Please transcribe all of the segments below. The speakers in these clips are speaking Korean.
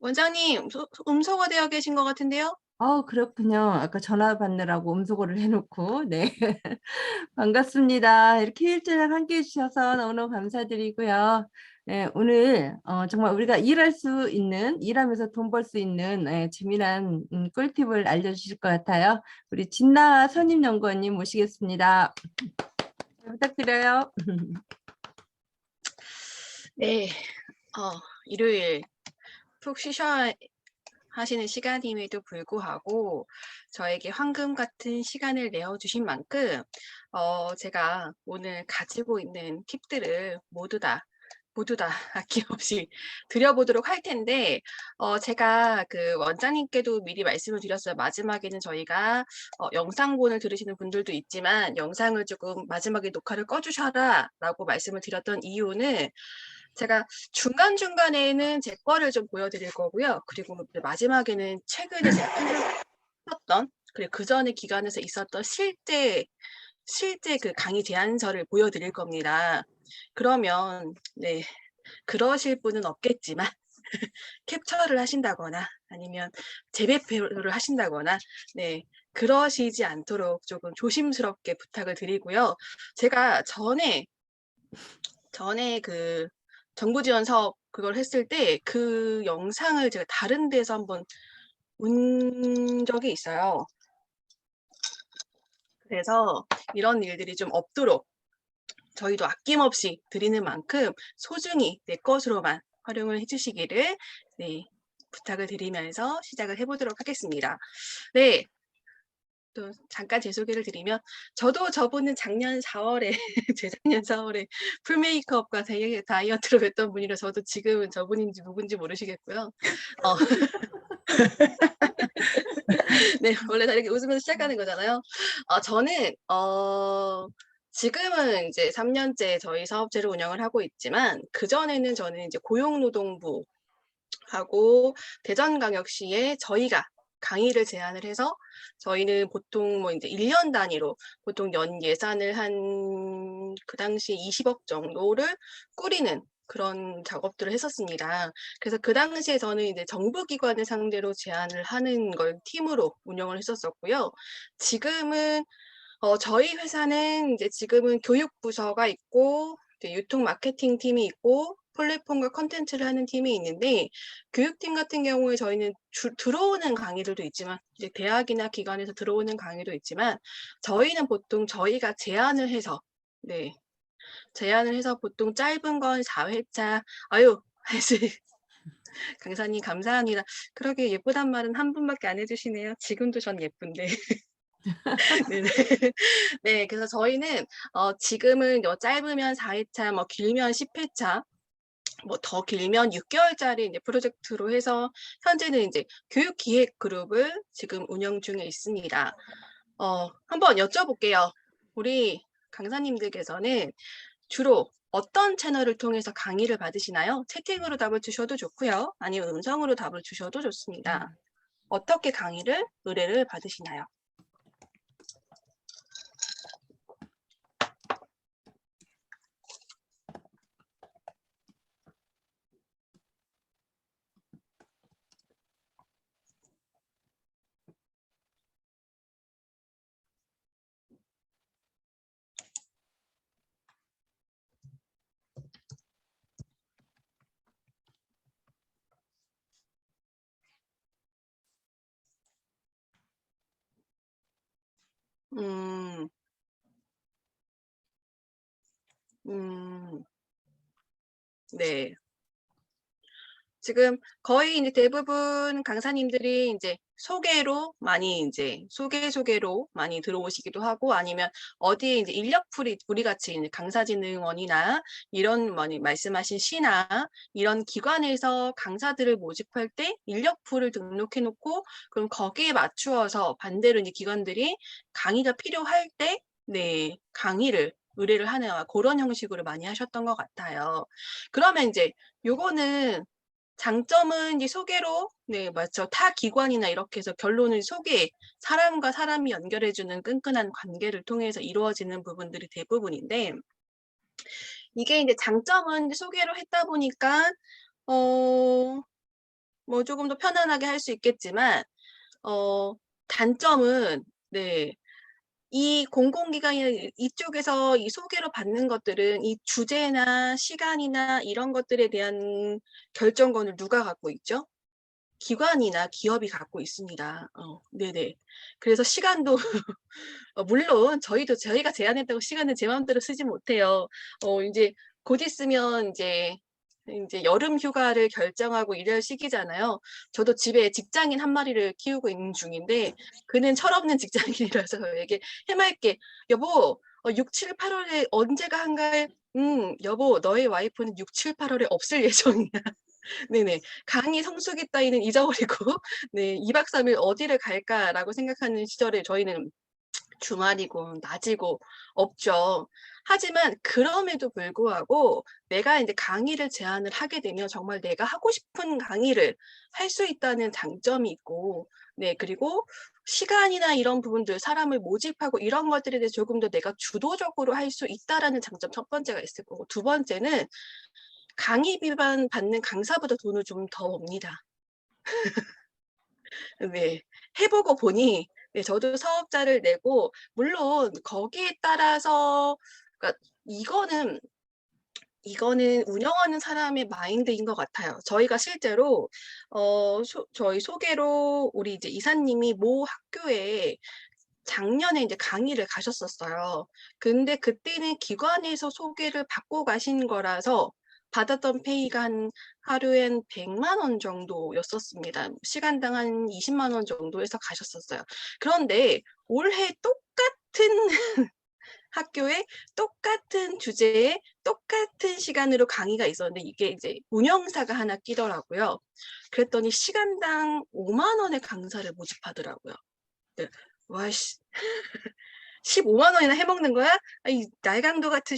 원장님, 음소거 되어 계신 것 같은데요? 그렇군요. 아까 전화 받느라고 음소거를 해놓고, 네. 반갑습니다. 이렇게 일주일 함께 해주셔서 너무너무 감사드리고요. 네, 오늘 정말 우리가 일할 수 있는, 일하면서 돈 벌 수 있는 재미난 꿀팁을 알려주실 것 같아요. 우리 진나 선임연구원님 모시겠습니다. 잘 부탁드려요. 네, 일요일 푹 쉬셔야 하시는 시간임에도 불구하고 저에게 황금 같은 시간을 내어주신 만큼 제가 오늘 가지고 있는 팁들을 모두 다 아낌없이 드려보도록 할 텐데 제가 그 원장님께도 미리 말씀을 드렸어요. 마지막에는 저희가 영상본을 들으시는 분들도 있지만 영상을 조금 마지막에 녹화를 꺼주셔라 라고 말씀을 드렸던 이유는 제가 중간중간에는 제 거를 좀 보여드릴 거고요. 그리고 마지막에는 최근에 제가 했었던 그리고 그 전에 기간에서 있었던 실제 그 강의 제안서를 보여드릴 겁니다. 그러면 네, 그러실 분은 없겠지만 캡처를 하신다거나 아니면 재배표를 하신다거나 네, 그러시지 않도록 조금 조심스럽게 부탁을 드리고요. 제가 전에 그 정부 지원 사업 그걸 했을 때 그 영상을 제가 다른 데서 한번 본 적이 있어요. 그래서 이런 일들이 좀 없도록 저희도 아낌없이 드리는 만큼 소중히 내 것으로만 활용을 해주시기를 네, 부탁을 드리면서 시작을 해보도록 하겠습니다. 네, 또 잠깐 제 소개를 드리면 저도 저분은 작년 4월에 재작년 4월에 풀 메이크업과 다이어트로 뵀던 분이라 저도 지금은 저분인지 누군지 모르시겠고요. 네, 원래 다 이렇게 웃으면서 시작하는 거잖아요. 저는 지금은 이제 3년째 저희 사업체를 운영을 하고 있지만 그전에는 저는 이제 고용노동부 하고 대전광역시에 저희가 강의를 제안을 해서 저희는 보통 뭐 이제 1년 단위로 보통 연 예산을 한 그 당시에 20억 정도를 꾸리는 그런 작업들을 했었습니다. 그래서 그 당시에 저는 이제 정부기관을 상대로 제안을 하는 걸 팀으로 운영을 했었었고요. 지금은 저희 회사는 이제 지금은 교육부서가 있고 유통 마케팅 팀이 있고 플랫폼과 컨텐츠를 하는 팀이 있는데 교육팀 같은 경우에 저희는 들어오는 강의들도 있지만 이제 대학이나 기관에서 들어오는 강의도 있지만 저희는 보통 저희가 제안을 해서 네 제안을 해서 보통 짧은 건 4회차 아유 강사님 감사합니다. 그러게 예쁘단 말은 한 분밖에 안 해주시네요. 지금도 전 예쁜데. 네네. 네, 그래서 저희는 지금은 짧으면 4회차, 뭐 길면 10회차, 뭐 더 길면 6개월짜리 이제 프로젝트로 해서 현재는 이제 교육기획 그룹을 지금 운영 중에 있습니다. 한번 여쭤볼게요. 우리 강사님들께서는 주로 어떤 채널을 통해서 강의를 받으시나요? 채팅으로 답을 주셔도 좋고요. 아니면 음성으로 답을 주셔도 좋습니다. 어떻게 강의를 의뢰를 받으시나요? 음, 음, 네. 지금 거의 이제 대부분 강사님들이 이제 소개로 많이 들어오시기도 하고 아니면 어디에 이제 인력풀이 우리 같이 이제 강사진흥원이나 이런 많이 말씀하신 시나 이런 기관에서 강사들을 모집할 때 인력풀을 등록해 놓고 그럼 거기에 맞추어서 반대로 이제 기관들이 강의가 필요할 때 네, 강의를 의뢰를 하는 그런 형식으로 많이 하셨던 것 같아요. 그러면 이제 요거는 장점은 이제 소개로 네 맞죠. 타 기관이나 이렇게 해서 결론을 사람과 사람이 연결해주는 끈끈한 관계를 통해서 이루어지는 부분들이 대부분인데 이게 이제 장점은 소개로 했다 보니까 어 뭐 조금 더 편안하게 할 수 있겠지만 단점은 네. 이 공공기관이나 이쪽에서 이 소개로 받는 것들은 이 주제나 시간이나 이런 것들에 대한 결정권을 누가 갖고 있죠? 기관이나 기업이 갖고 있습니다. 네네. 그래서 시간도 물론 저희가 제안했다고 시간을 제 마음대로 쓰지 못해요. 인제 곧 있으면 인제 여름 휴가를 결정하고 이럴 시기잖아요. 저도 집에 직장인 한 마리를 키우고 있는 중인데 그는 철없는 직장인이라서 저에게 해맑게 "여보 6, 7, 8 월에 언제가 한가해?" 여보 너의 와이프는 6, 7, 8 월에 없을 예정이야." 네네. 강의 성수기 따위는 잊어버리고 네 "2 박 3일 어디를 갈까?"라고 생각하는 시절에 저희는 주말이고 낮이고 없죠. 하지만 그럼에도 불구하고 내가 인제 강의를 제안을 하게 되면 정말 내가 하고 싶은 강의를 할 수 있다는 장점이 있고 네 그리고 시간이나 이런 부분들 사람을 모집하고 이런 것들에 대해서 조금 더 내가 주도적으로 할 수 있다라는 장점 첫 번째가 있을 거고 두 번째는 강의비만 받는 강사보다 돈을 좀 더 법니다. 네. 해 보고 보니 네 저도 사업자를 내고 물론 거기에 따라서 그러니까 이거는 운영하는 사람의 마인드인 것 같아요. 저희가 실제로 저희 소개로 우리 이제 이사님이 모 학교에 작년에 인제 강의를 가셨었어요. 근데 그때는 기관에서 소개를 받고 가신 거라서 받았던 페이가 한 하루에 한 100만 원 정도였었습니다. 시간당 한 20만 원 정도 해서 가셨었어요. 그런데 올해 똑같은 학교에 똑같은 주제에 똑같은 시간으로 강의가 있었는데 이게 이제 운영사가 하나 끼더라고요. 그랬더니 시간당 5만 원의 강사를 모집하더라고요. 네. 와 씨 15만 원이나 해 먹는 거야? 이 날강도 같은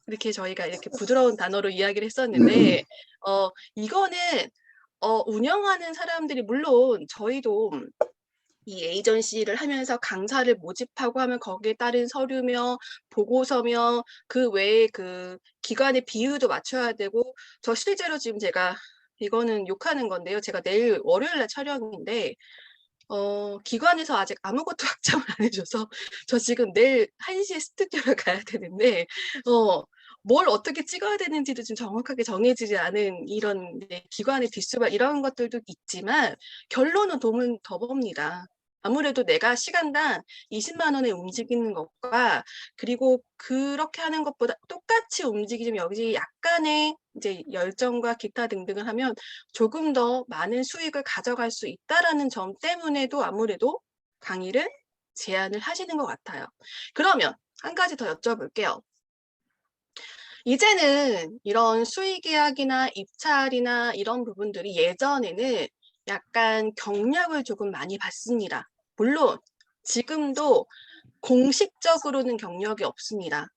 이렇게 저희가 이렇게 부드러운 단어로 이야기를 했었는데 이거는 운영하는 사람들이 물론 저희도 이 에이전시를 하면서 강사를 모집하고 하면 거기에 따른 서류며 보고서며 그 외에 그 기관의 비율도 맞춰야 되고 저 실제로 지금 제가 이거는 욕하는 건데요. 제가 내일 월요일 날 촬영인데 기관에서 아직 아무것도 확정을 안 해 줘서 저 지금 내일 1 시에 스튜디오를 가야 되는데 어 뭘 어떻게 찍어야 되는지도 좀 정확하게 정해지지 않은 이런 네 기관의 뒷수발 이런 것들도 있지만 결론은 돈은 더 법니다. 아무래도 내가 시간당 20만 원에 움직이는 것과 그리고 그렇게 하는 것보다 똑같이 움직이지만 여기서 약간의 이제 열정과 기타 등등을 하면 조금 더 많은 수익을 가져갈 수 있다라는 점 때문에도 아무래도 강의를 제안을 하시는 것 같아요. 그러면 한 가지 더 여쭤볼게요. 이제는 이런 수의 계약이나 입찰이나 이런 부분들이 예전에는 약간 경력을 조금 많이 봤습니다. 물론 지금도 공식적으로는 경력이 없습니다.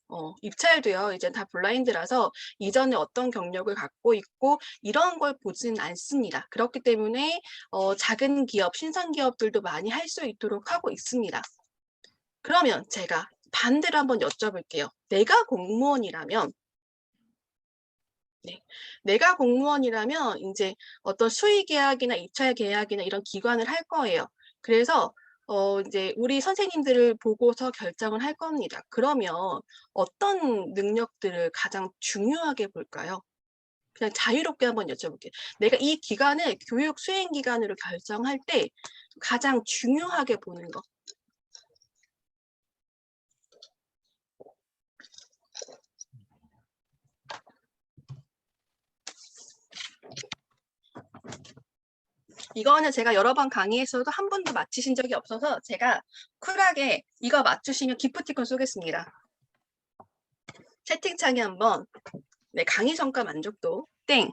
입찰도요. 이제 다 블라인드라서 이전에 어떤 경력을 갖고 있고 이런 걸 보지는 않습니다. 그렇기 때문에 작은 기업, 신선 기업들도 많이 할 수 있도록 하고 있습니다. 그러면 제가 반대로 한번 여쭤볼게요. 내가 공무원이라면 네. 내가 공무원이라면 인제 어떤 수의 계약이나 입찰 계약이나 이런 기관을 할 거예요. 그래서 인제 우리 선생님들을 보고서 결정을 할 겁니다. 그러면 어떤 능력들을 가장 중요하게 볼까요? 그냥 자유롭게 한번 여쭤볼게요. 내가 이 기관을 교육 수행 기관으로 결정할 때 가장 중요하게 보는 거. 이거는 제가 여러 번 강의했어도 한 번도 맞히신 적이 없어서 제가 쿨하게 이거 맞추시면 기프티콘 쏘겠습니다. 채팅창에 한번 네 강의 성과 만족도 땡.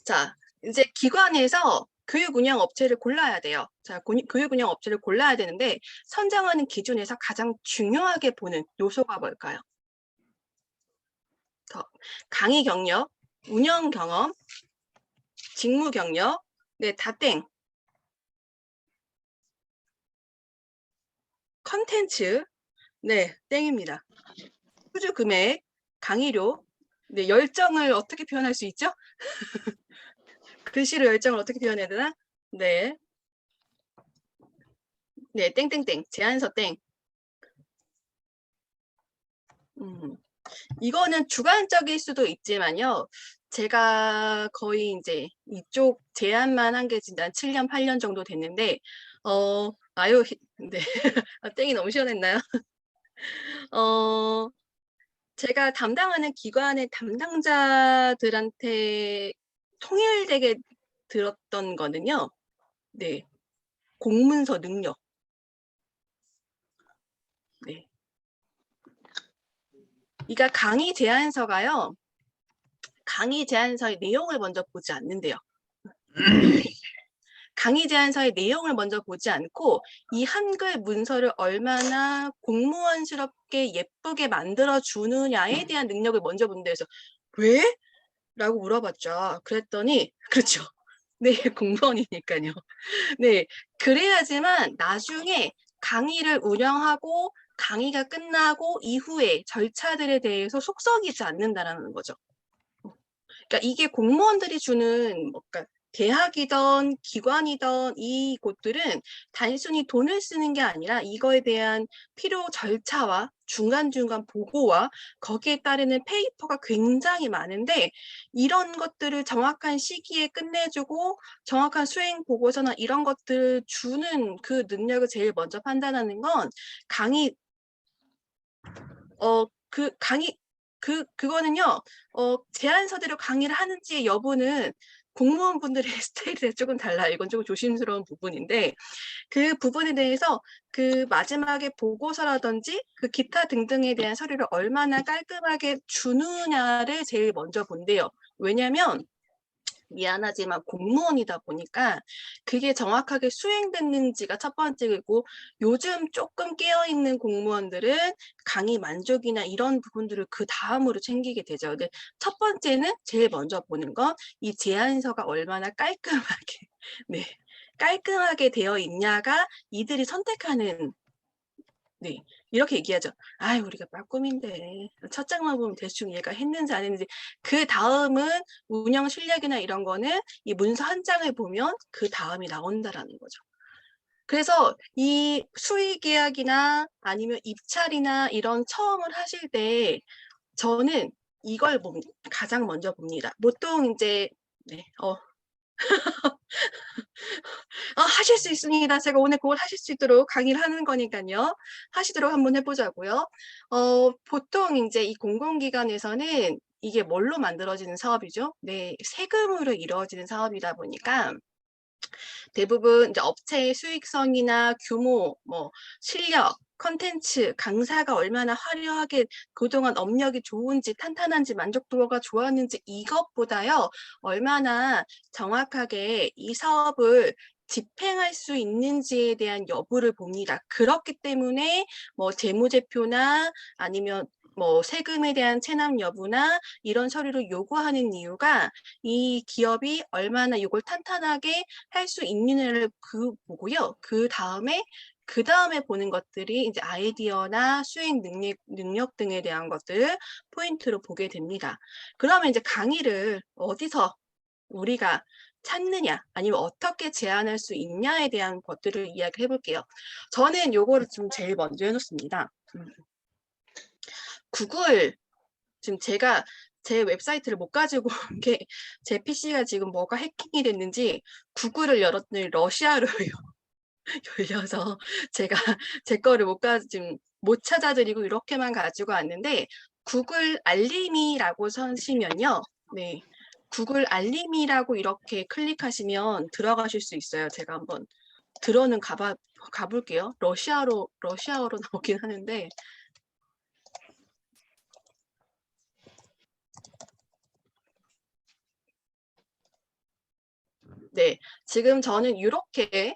자 이제 기관에서 교육 운영 업체를 골라야 돼요. 자 교육 운영 업체를 골라야 되는데 선정하는 기준에서 가장 중요하게 보는 요소가 뭘까요? 강의 경력, 운영 경험, 직무 경력 네 다 땡. 컨텐츠 네 땡입니다. 수주 금액, 강의료 네, 열정을 어떻게 표현할 수 있죠? 글씨로 열정을 어떻게 표현해야 되나? 네. 네, 땡땡땡. 제안서 땡. 이거는 주관적일 수도 있지만요. 제가 거의 이제 이쪽 제안만 한 게 진짜 7년, 8년 정도 됐는데, 아유, 네. 땡이 너무 시원했나요? 제가 담당하는 기관의 담당자들한테 통일되게 들었던 거는요. 네. 공문서 능력. 네. 그러니까 강의 제안서가요. 강의 제안서의 내용을 먼저 보지 않는데요. 강의 제안서의 내용을 먼저 보지 않고 이 한글 문서를 얼마나 공무원스럽게 예쁘게 만들어 주느냐에 대한 능력을 먼저 본다 해서 왜? 라고 물어봤죠. 그랬더니 그렇죠. 네, 공무원이니까요. 네, 그래야지만 나중에 강의를 운영하고 강의가 끝나고 이후에 절차들에 대해서 속썩이지 않는다라는 거죠. 그러니까 이게 공무원들이 주는 그러니까 대학이든 기관이든 이 곳들은 단순히 돈을 쓰는 게 아니라 이거에 대한 필요 절차와 중간중간 보고와 거기에 따르는 페이퍼가 굉장히 많은데 이런 것들을 정확한 시기에 끝내주고 정확한 수행 보고서나 이런 것들을 주는 그 능력을 제일 먼저 판단하는 건 강의 그거는요, 제안서대로 강의를 하는지 여부는 공무원분들의 스타일에 조금 달라요. 이건 조금 조심스러운 부분인데, 그 부분에 대해서 그 마지막에 보고서라든지 그 기타 등등에 대한 서류를 얼마나 깔끔하게 주느냐를 제일 먼저 본대요. 왜냐면, 미안하지만 공무원이다 보니까 그게 정확하게 수행됐는지가 첫 번째고 요즘 조금 깨어있는 공무원들은 강의 만족이나 이런 부분들을 그 다음으로 챙기게 되죠. 근데 첫 번째는 제일 먼저 보는 건 이 제안서가 얼마나 깔끔하게 네, 깔끔하게 되어 있냐가 이들이 선택하는 네, 이렇게 얘기하죠. 아이, 우리가 빠꿈인데 첫 장만 보면 대충 얘가 했는지 안 했는지 그 다음은 운영 실력이나 이런 거는 이 문서 한 장을 보면 그 다음이 나온다라는 거죠. 그래서 이 수의 계약이나 아니면 입찰이나 이런 처음을 하실 때 저는 이걸 가장 먼저 봅니다. 보통 이제 네, 하실 수 있습니다. 제가 오늘 그걸 하실 수 있도록 강의를 하는 거니까요. 하시도록 한번 해보자고요. 보통 이제 이 공공기관에서는 이게 뭘로 만들어지는 사업이죠? 네, 세금으로 이루어지는 사업이다 보니까 대부분 이제 업체의 수익성이나 규모, 뭐 실력, 컨텐츠, 강사가 얼마나 화려하게 그동안 업력이 좋은지 탄탄한지 만족도가 좋았는지 이것보다요 얼마나 정확하게 이 사업을 집행할 수 있는지에 대한 여부를 봅니다. 그렇기 때문에 뭐 재무제표나 아니면 뭐 세금에 대한 체납 여부나 이런 서류를 요구하는 이유가 이 기업이 얼마나 이걸 탄탄하게 할 수 있느냐를 보고요. 그 다음에 보는 것들이 이제 아이디어나 수행 능력 등에 대한 것들을 포인트로 보게 됩니다. 그러면 이제 강의를 어디서 우리가 찾느냐 아니면 어떻게 제안할 수 있냐에 대한 것들을 이야기해 볼게요. 저는 요거를 좀 제일 먼저 해놓습니다. 구글 지금 제가 제 웹사이트를 못 가지고 온 게 제 PC가 지금 뭐가 해킹이 됐는지 구글을 열었더니 러시아로 열려서 제가 제 거를 지금 못 찾아드리고 이렇게만 가지고 왔는데 구글 알림이라고 서시면요. 네. 구글 알림이라고 이렇게 클릭하시면 들어가실 수 있어요. 제가 한번 들어는 가볼게요. 러시아어로 나오긴 하는데 네, 지금 저는 이렇게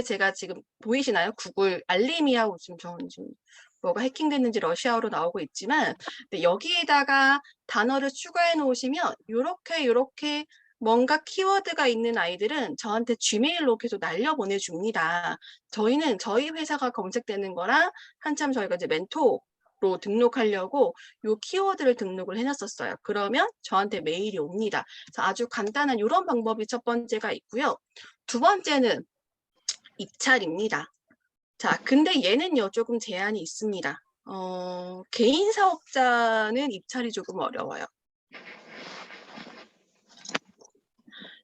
제가 지금 보이시나요? 구글 알림이하고 지금 저는 지금 뭐가 해킹됐는지 러시아어로 나오고 있지만 네, 여기에다가 단어를 추가해 놓으시면 이렇게 뭔가 키워드가 있는 아이들은 저한테 지메일로 계속 날려 보내줍니다. 저희는 저희 회사가 검색되는 거랑 한참 저희가 이제 멘토 등록하려고 요 키워드를 등록을 해놨었어요. 그러면 저한테 메일이 옵니다. 그래서 아주 간단한 이런 방법이 첫 번째가 있고요. 두 번째는 입찰입니다. 자, 근데 얘는요, 조금 제한이 있습니다. 개인 사업자는 입찰이 조금 어려워요.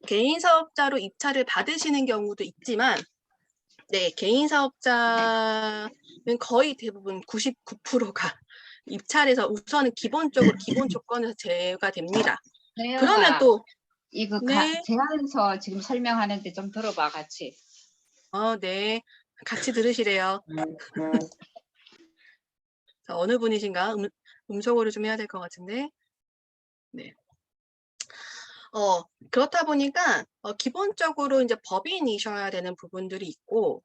개인 사업자로 입찰을 받으시는 경우도 있지만, 네, 개인 사업자는 거의 대부분 99%가 입찰에서 우선은 기본적으로 기본 조건에서 제외가 됩니다. 네, 그러면 엄마. 또, 이거 네, 제안서 지금 설명하는데 좀 들어봐, 같이. 네, 같이 들으시래요. 자, 어느 분이신가? 음성으로 좀 해야 될 것 같은데. 네. 그렇다 보니까 기본적으로 이제 법인이셔야 되는 부분들이 있고,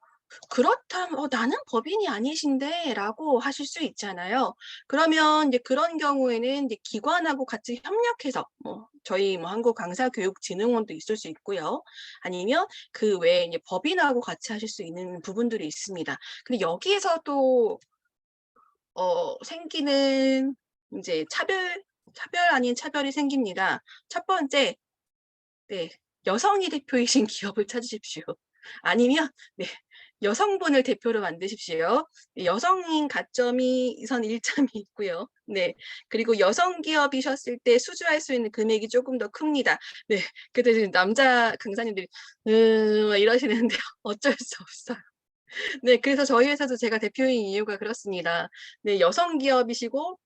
그렇다면 나는 법인이 아니신데 라고 하실 수 있잖아요. 그러면 이제 그런 경우에는 이제 기관하고 같이 협력해서 저희 한국강사교육진흥원도 있을 수 있고요. 아니면 그 외에 이제 법인하고 같이 하실 수 있는 부분들이 있습니다. 근데 여기에서도 생기는 이제 차별 아닌 차별이 생깁니다. 첫 번째, 네, 여성이 대표이신 기업을 찾으십시오. 아니면 네, 여성분을 대표로 만드십시오. 여성인 가점이 선 1점이 있고요. 네, 그리고 여성 기업이셨을 때 수주할 수 있는 금액이 조금 더 큽니다. 네, 그때 지금 남자 강사님들이 이러시는데 어쩔 수 없어요. 네, 그래서 저희 회사도 제가 대표인 이유가 그렇습니다. 네, 여성 기업이시고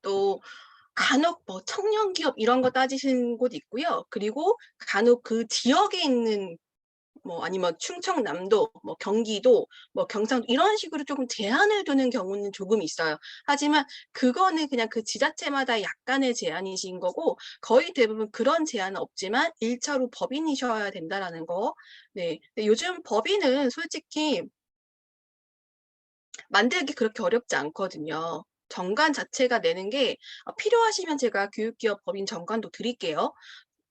또 간혹 청년 기업 이런 거 따지시는 곳 있고요. 그리고 간혹 그 지역에 있는 아니면 충청남도, 경기도, 경상도 이런 식으로 조금 제한을 두는 경우는 조금 있어요. 하지만 그거는 그냥 그 지자체마다 약간의 제한이신 거고 거의 대부분 그런 제한은 없지만 1차로 법인이셔야 된다라는 거. 네. 근데 요즘 법인은 솔직히 만들기 그렇게 어렵지 않거든요. 정관 자체가 내는 게 필요하시면 제가 교육기업 법인 정관도 드릴게요.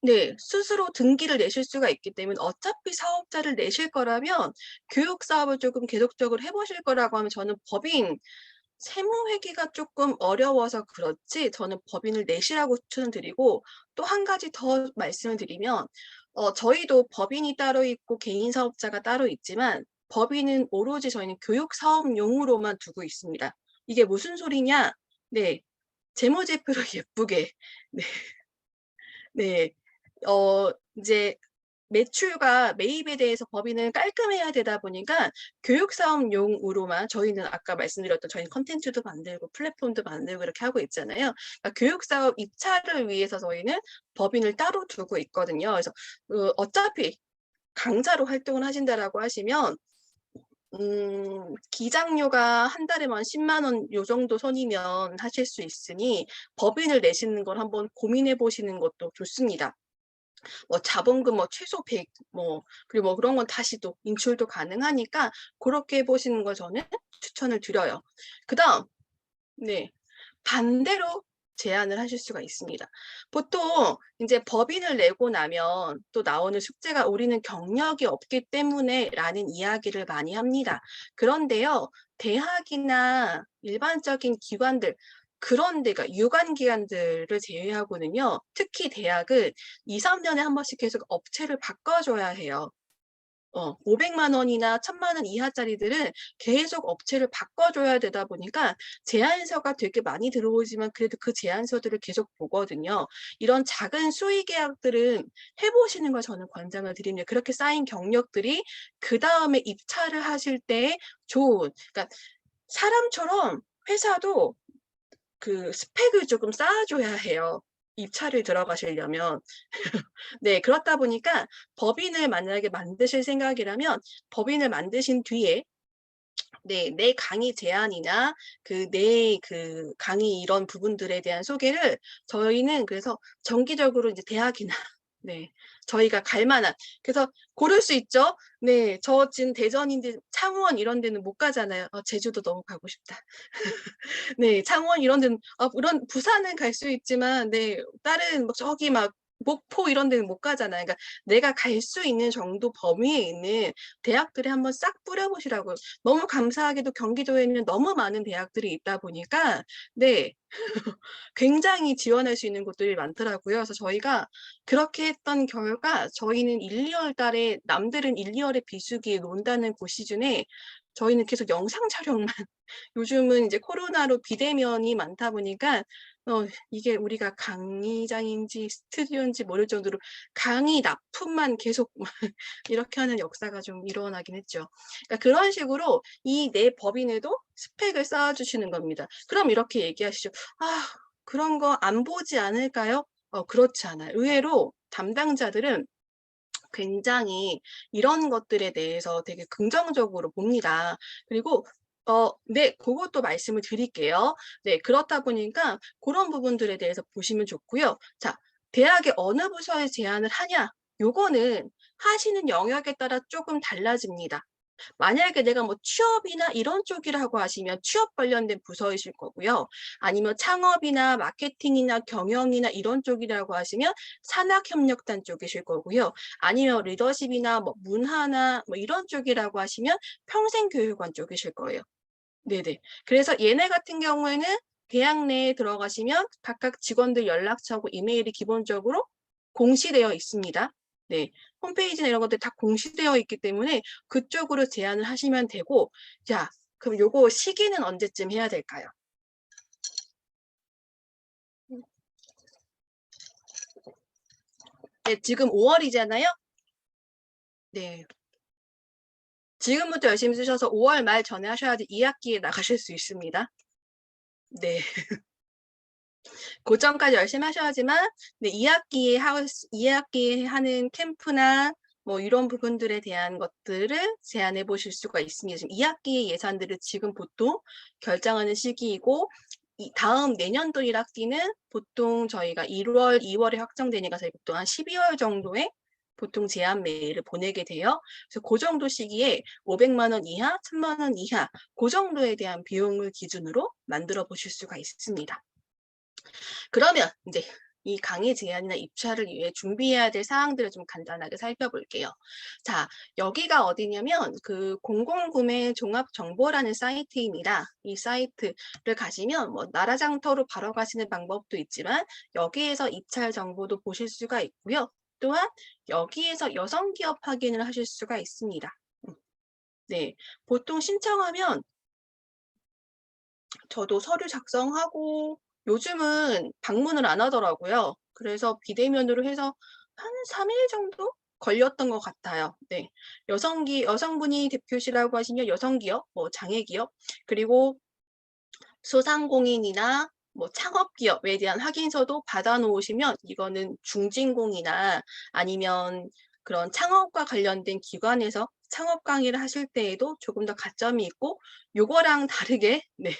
네, 스스로 등기를 내실 수가 있기 때문에 어차피 사업자를 내실 거라면 교육 사업을 조금 계속적으로 해보실 거라고 하면 저는 법인 세무회계가 조금 어려워서 그렇지 저는 법인을 내시라고 추천드리고 또 한 가지 더 말씀을 드리면 저희도 법인이 따로 있고 개인 사업자가 따로 있지만 법인은 오로지 저희는 교육 사업용으로만 두고 있습니다. 이게 무슨 소리냐? 네, 재무제표로 예쁘게 네, 네, 이제 매출과 매입에 대해서 법인은 깔끔해야 되다 보니까 교육 사업용으로만 저희는 아까 말씀드렸던 저희는 컨텐츠도 만들고 플랫폼도 만들고 이렇게 하고 있잖아요. 그러니까 교육 사업 입찰을 위해서 저희는 법인을 따로 두고 있거든요. 그래서 어차피 강사로 활동을 하신다라고 하시면 기장료가 한 달에 10만 원 요 정도 선이면 하실 수 있으니 법인을 내시는 걸 한번 고민해 보시는 것도 좋습니다. 자본금 최소 100 그리고 그런 건 다시 또 인출도 가능하니까 그렇게 해 보시는 걸 저는 추천을 드려요. 그다음 네. 반대로 제안을 하실 수가 있습니다. 보통 이제 법인을 내고 나면 또 나오는 숙제가 우리는 경력이 없기 때문에 라는 이야기를 많이 합니다. 그런데요, 대학이나 일반적인 기관들, 그런 데가 유관기관들을 제외하고는요, 특히 대학은 2, 3년에 한 번씩 계속 업체를 바꿔줘야 해요. 500만 원이나 1000만 원 이하짜리들은 계속 업체를 바꿔줘야 되다 보니까 제안서가 되게 많이 들어오지만 그래도 그 제안서들을 계속 보거든요. 이런 작은 수의 계약들은 해보시는 걸 저는 권장을 드립니다. 그렇게 쌓인 경력들이 그 다음에 입찰을 하실 때 좋은, 그러니까 사람처럼 회사도 그 스펙을 조금 쌓아줘야 해요. 입찰을 들어가시려면. 네, 그렇다 보니까 법인을 만약에 만드실 생각이라면 법인을 만드신 뒤에 네, 내 강의 제안이나 내 강의 이런 부분들에 대한 소개를 저희는 그래서 정기적으로 이제 대학이나 네, 저희가 갈 만한 그래서 고를 수 있죠. 네, 저 지금 대전인데 창원 이런 데는 못 가잖아요. 제주도 너무 가고 싶다. 네, 창원 이런 데는 물론 부산은 갈 수 있지만 네, 다른 저기 목포 이런 데는 못 가잖아요. 그러니까 내가 갈 수 있는 정도 범위에 있는 대학들에 한번 싹 뿌려보시라고요. 너무 감사하게도 경기도에는 너무 많은 대학들이 있다 보니까 네. 굉장히 지원할 수 있는 곳들이 많더라고요. 그래서 저희가 그렇게 했던 결과 저희는 1-2월 달에 남들은 1-2월에 비수기에 논다는 그 시즌에 저희는 계속 영상 촬영만 요즘은 이제 코로나로 비대면이 많다 보니까 이게 우리가 강의장인지 스튜디오인지 모를 정도로 강의 납품만 계속 이렇게 하는 역사가 좀 일어나긴 했죠. 그러니까 그런 식으로 이 내 법인에도 스펙을 쌓아주시는 겁니다. 그럼 이렇게 얘기하시죠. 아, 그런 거 안 보지 않을까요? 그렇지 않아요. 의외로 담당자들은 굉장히 이런 것들에 대해서 되게 긍정적으로 봅니다. 그리고 네, 그것도 말씀을 드릴게요. 네, 그렇다 보니까 그런 부분들에 대해서 보시면 좋고요. 자, 대학의 어느 부서에 제안을 하냐? 요거는 하시는 영역에 따라 조금 달라집니다. 만약에 내가 뭐 취업이나 이런 쪽이라고 하시면 취업 관련된 부서이실 거고요. 아니면 창업이나 마케팅이나 경영이나 이런 쪽이라고 하시면 산학협력단 쪽이실 거고요. 아니면 리더십이나 뭐 문화나 뭐 이런 쪽이라고 하시면 평생교육원 쪽이실 거예요. 네네. 그래서 얘네 같은 경우에는 대학 내에 들어가시면 각각 직원들 연락처하고 이메일이 기본적으로 공시되어 있습니다. 네. 홈페이지나 이런 것들 다 공시되어 있기 때문에 그쪽으로 제안을 하시면 되고, 자, 그럼 요거 시기는 언제쯤 해야 될까요? 네, 지금 5월이잖아요? 네. 지금부터 열심히 쓰셔서 5월 말 전에 하셔야지 2학기에 나가실 수 있습니다. 네. 그 전까지 열심히 하셔야지만 네, 2학기에 하는 캠프나 뭐 이런 부분들에 대한 것들을 제안해 보실 수가 있습니다. 지금 2학기의 예산들을 지금 보통 결정하는 시기이고 다음 내년도 1학기는 보통 저희가 1월, 2월에 확정되니까 저희 보통 한 12월 정도에 보통 제안 메일을 보내게 돼요. 그래서 그 정도 시기에 500만 원 이하, 1000만 원 이하 그 정도에 대한 비용을 기준으로 만들어 보실 수가 있습니다. 그러면 이제 이 강의 제안이나 입찰을 위해 준비해야 될 사항들을 좀 간단하게 살펴볼게요. 자, 여기가 어디냐면 그 공공구매 종합정보라는 사이트입니다. 이 사이트를 가시면 뭐 나라장터로 바로 가시는 방법도 있지만 여기에서 입찰 정보도 보실 수가 있고요. 또한 여기에서 여성기업 확인을 하실 수가 있습니다. 네, 보통 신청하면 저도 서류 작성하고 요즘은 방문을 안 하더라고요. 그래서 비대면으로 해서 한 3일 정도 걸렸던 것 같아요. 네. 여성분이 대표시라고 하시면 여성기업, 뭐 장애기업, 그리고 소상공인이나 뭐 창업기업에 대한 확인서도 받아 놓으시면 이거는 중진공이나 아니면 그런 창업과 관련된 기관에서 창업 강의를 하실 때에도 조금 더 가점이 있고 요거랑 다르게 네.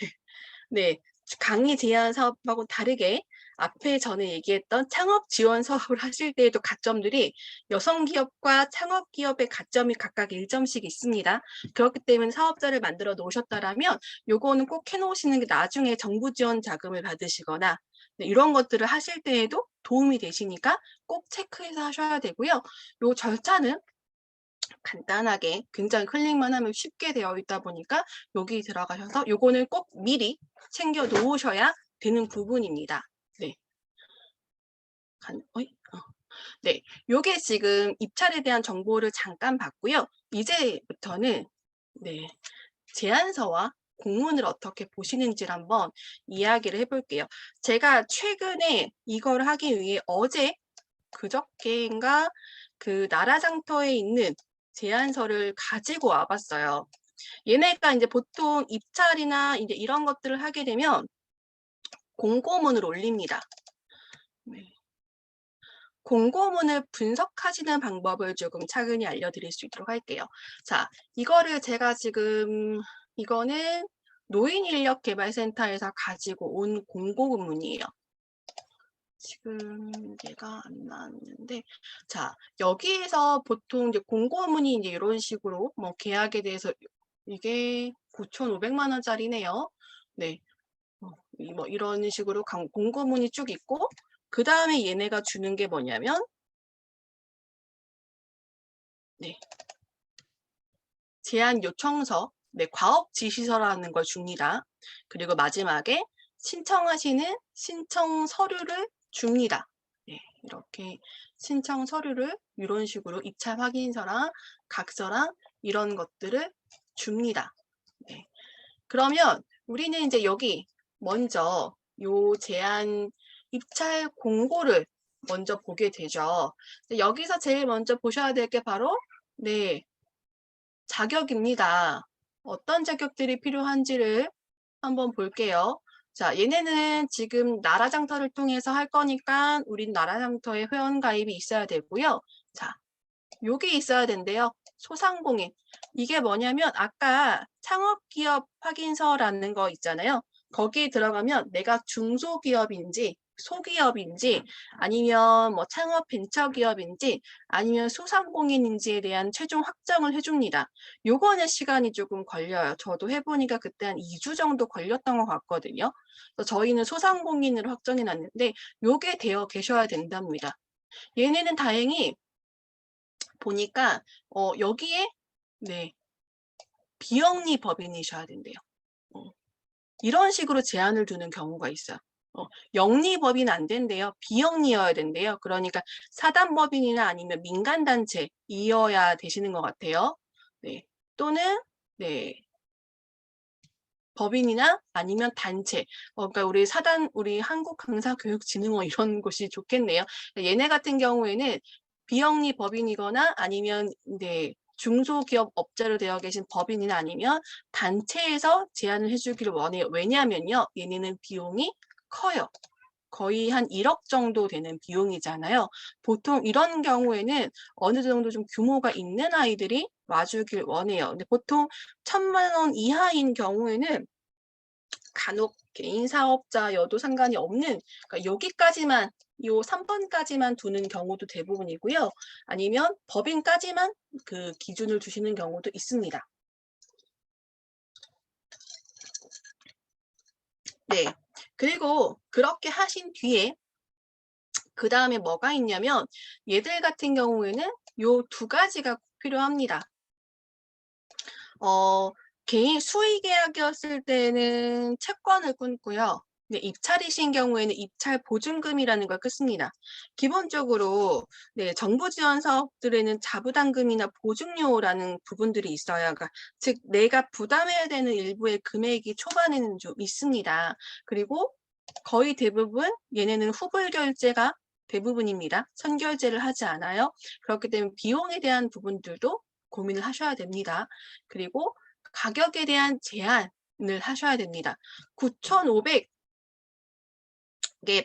네. 강의 제안 사업하고 다르게 앞에 전에 얘기했던 창업 지원 사업을 하실 때에도 가점들이 여성기업과 창업기업의 가점이 각각 1점씩 있습니다. 그렇기 때문에 사업자를 만들어 놓으셨다라면 요거는 꼭 해놓으시는 게 나중에 정부 지원 자금을 받으시거나 네, 이런 것들을 하실 때에도 도움이 되시니까 꼭 체크해서 하셔야 되고요. 요 절차는 간단하게 굉장히 클릭만 하면 쉽게 되어 있다 보니까 여기 들어가셔서 요거는 꼭 미리 챙겨 놓으셔야 되는 부분입니다. 네. 네. 요게 지금 입찰에 대한 정보를 잠깐 봤고요. 이제부터는 네. 제안서와 공문을 어떻게 보시는지를 한번 이야기를 해볼게요. 제가 최근에 이걸 하기 위해 어제 그저께인가 그 나라장터에 있는 제안서를 가지고 와봤어요. 얘네가 이제 보통 입찰이나 이제 이런 것들을 하게 되면 공고문을 올립니다. 네. 공고문을 분석하시는 방법을 조금 차근히 알려드릴 수 있도록 할게요. 자, 이거를 제가 지금 이거는 노인인력개발센터에서 가지고 온 공고문이에요. 지금 얘가 안 나왔는데, 자, 여기에서 보통 이제 공고문이 이제 이런 식으로 뭐 계약에 대해서 이게 9,500만 원짜리네요. 네. 뭐 이런 식으로 공고문이 쭉 있고, 그 다음에 얘네가 주는 게 뭐냐면 네, 제안 요청서, 네, 과업 지시서라는 걸 줍니다. 그리고 마지막에 신청하시는 신청 서류를 줍니다. 네, 이렇게 신청 서류를 이런 식으로 입찰 확인서랑 각서랑 이런 것들을 줍니다. 네. 그러면 우리는 이제 여기 먼저 요 제안 입찰 공고를 먼저 보게 되죠. 여기서 제일 먼저 보셔야 될 게 바로 네, 자격입니다. 어떤 자격들이 필요한지를 한번 볼게요. 자, 얘네는 지금 나라장터를 통해서 할 거니까 우린 나라장터에 회원가입이 있어야 되고요. 자, 요게 있어야 된대요. 소상공인. 이게 뭐냐면 아까 창업기업 확인서라는 거 있잖아요. 거기에 들어가면 내가 중소기업인지 소기업인지 아니면 뭐 창업 벤처기업인지 아니면 소상공인인지에 대한 최종 확정을 해줍니다. 요거는 시간이 조금 걸려요. 저도 해보니까 그때 한 2주 정도 걸렸던 것 같거든요. 그래서 저희는 소상공인으로 확정해 놨는데 요게 되어 계셔야 된답니다. 얘네는 다행히 보니까 여기에 네, 비영리 법인이셔야 된대요. 이런 식으로 제한을 두는 경우가 있어요. 영리 법인 안 된대요. 비영리여야 된대요. 그러니까 사단법인이나 아니면 민간단체이어야 되시는 것 같아요. 네. 또는 네, 법인이나 아니면 단체. 그러니까 우리 한국강사교육진흥원 이런 곳이 좋겠네요. 얘네 같은 경우에는 비영리 법인이거나 아니면 네, 중소기업 업자로 되어 계신 법인이나 아니면 단체에서 제안을 해주기를 원해요. 왜냐하면요, 얘네는 비용이 커요. 거의 한 1억 정도 되는 비용이잖아요. 보통 이런 경우에는 어느 정도 좀 규모가 있는 아이들이 와주길 원해요. 근데 보통 1,000만 원 이하인 경우에는 간혹 개인 사업자여도 상관이 없는, 그러니까 여기까지만, 요 3번까지만 두는 경우도 대부분이고요. 아니면 법인까지만 그 기준을 두시는 경우도 있습니다. 네. 그리고 그렇게 하신 뒤에 그 다음에 뭐가 있냐면 얘들 같은 경우에는 요 2가지가 필요합니다. 개인 수의 계약이었을 때는 채권을 끊고요. 네, 입찰이신 경우에는 입찰 보증금이라는 걸 끊습니다. 기본적으로 네, 정부 지원 사업들에는 자부담금이나 보증료라는 부분들이 있어요. 그러니까 즉 내가 부담해야 되는 일부의 금액이 초반에는 좀 있습니다. 그리고 거의 대부분 얘네는 후불 결제가 대부분입니다. 선결제를 하지 않아요. 그렇기 때문에 비용에 대한 부분들도 고민을 하셔야 됩니다. 그리고 가격에 대한 제한을 하셔야 됩니다. 9,500에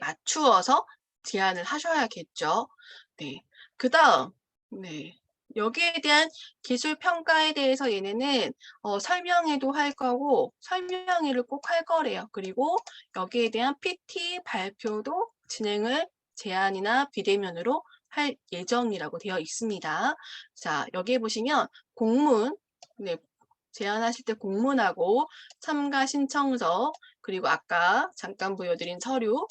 맞추어서 제한을 하셔야겠죠. 네. 그 다음, 네. 여기에 대한 기술 평가에 대해서 얘네는 설명회도 할 거고 설명회를 꼭 할 거래요. 그리고 여기에 대한 PT 발표도 진행을 제안이나 비대면으로 할 예정이라고 되어 있습니다. 자, 여기에 보시면 공문, 네, 제안하실 때 공문하고 참가 신청서, 그리고 아까 잠깐 보여드린 서류,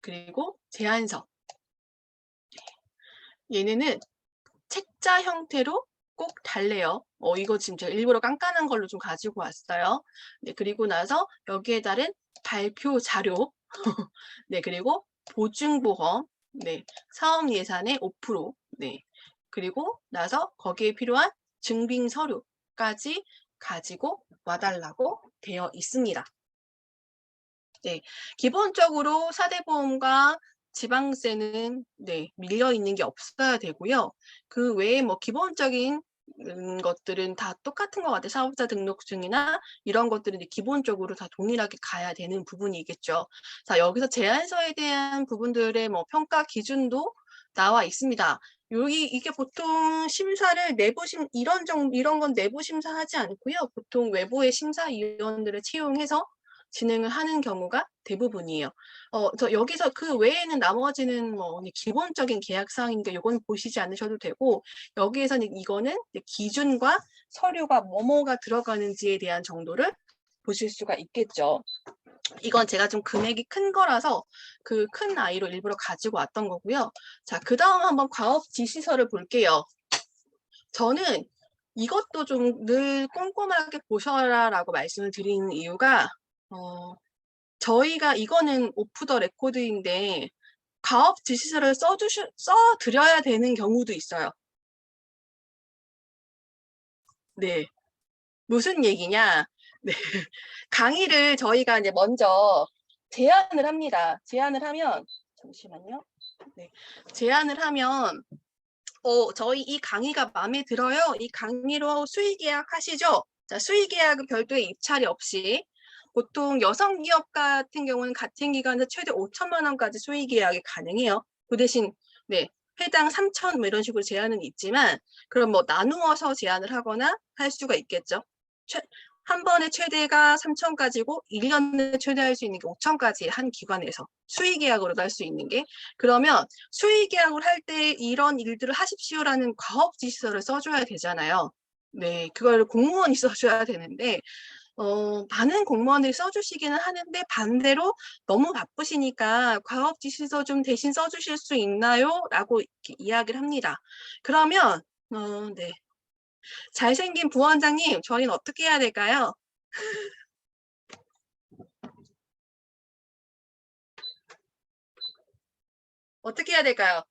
그리고 제안서. 얘네는 책자 형태로 꼭 달래요. 이거 지금 제가 일부러 깐깐한 걸로 좀 가지고 왔어요. 네, 그리고 나서 여기에 따른 발표 자료, 네, 그리고 보증보험, 네, 사업 예산의 5%, 네, 그리고 나서 거기에 필요한 증빙 서류까지 가지고 와달라고 되어 있습니다. 네, 기본적으로 4대 보험과 지방세는 네, 밀려 있는 게 없어야 되고요. 그 외에 뭐 기본적인 것들은 다 똑같은 것 같아요. 사업자 등록증이나 이런 것들은 이제 기본적으로 다 동일하게 가야 되는 부분이겠죠. 자, 여기서 제안서에 대한 부분들의 뭐 평가 기준도 나와 있습니다. 이게 보통 심사를 이런 건 내부 심사하지 않고요. 보통 외부의 심사위원들을 채용해서 진행을 하는 경우가 대부분이에요. 여기서 그 외에는 나머지는 뭐 기본적인 계약사항이니까 이건 보시지 않으셔도 되고, 여기에서는 이거는 기준과 서류가 뭐뭐가 들어가는지에 대한 정도를 보실 수가 있겠죠. 이건 제가 좀 금액이 큰 거라서 그 큰 아이로 일부러 가지고 왔던 거고요. 자, 그 다음 한번 과업 지시서를 볼게요. 저는 이것도 좀 늘 꼼꼼하게 보셔라라고 말씀을 드리는 이유가 저희가 이거는 오프 더 레코드인데 과업 지시서를 써드려야 되는 경우도 있어요. 네. 무슨 얘기냐? 네. 강의를 저희가 이제 먼저 제안을 합니다. 제안을 하면, 잠시만요. 네. 제안을 하면, 저희 이 강의가 마음에 들어요. 이 강의로 수의 계약 하시죠? 자, 수의 계약은 별도의 입찰이 없이, 보통 여성 기업 같은 경우는 같은 기간에 최대 5천만 원까지 수의 계약이 가능해요. 그 대신, 네. 회당 3천 뭐 이런 식으로 제한은 있지만, 그럼 뭐 나누어서 제안을 하거나 할 수가 있겠죠. 한 번에 최대가 3천까지고 1년에 최대할 수 있는 게 5천까지 한 기관에서 수의 계약으로 할 수 있는 게, 그러면 수의 계약을 할 때 이런 일들을 하십시오라는 과업 지시서를 써줘야 되잖아요. 네, 그걸 공무원이 써줘야 되는데 많은 공무원들이 써주시기는 하는데 반대로 너무 바쁘시니까 과업 지시서 좀 대신 써주실 수 있나요? 라고 이렇게 이야기를 합니다. 그러면 네. 잘생긴 부원장님, 저희는 어떻게 해야 될까요? 어떻게 해야 될까요?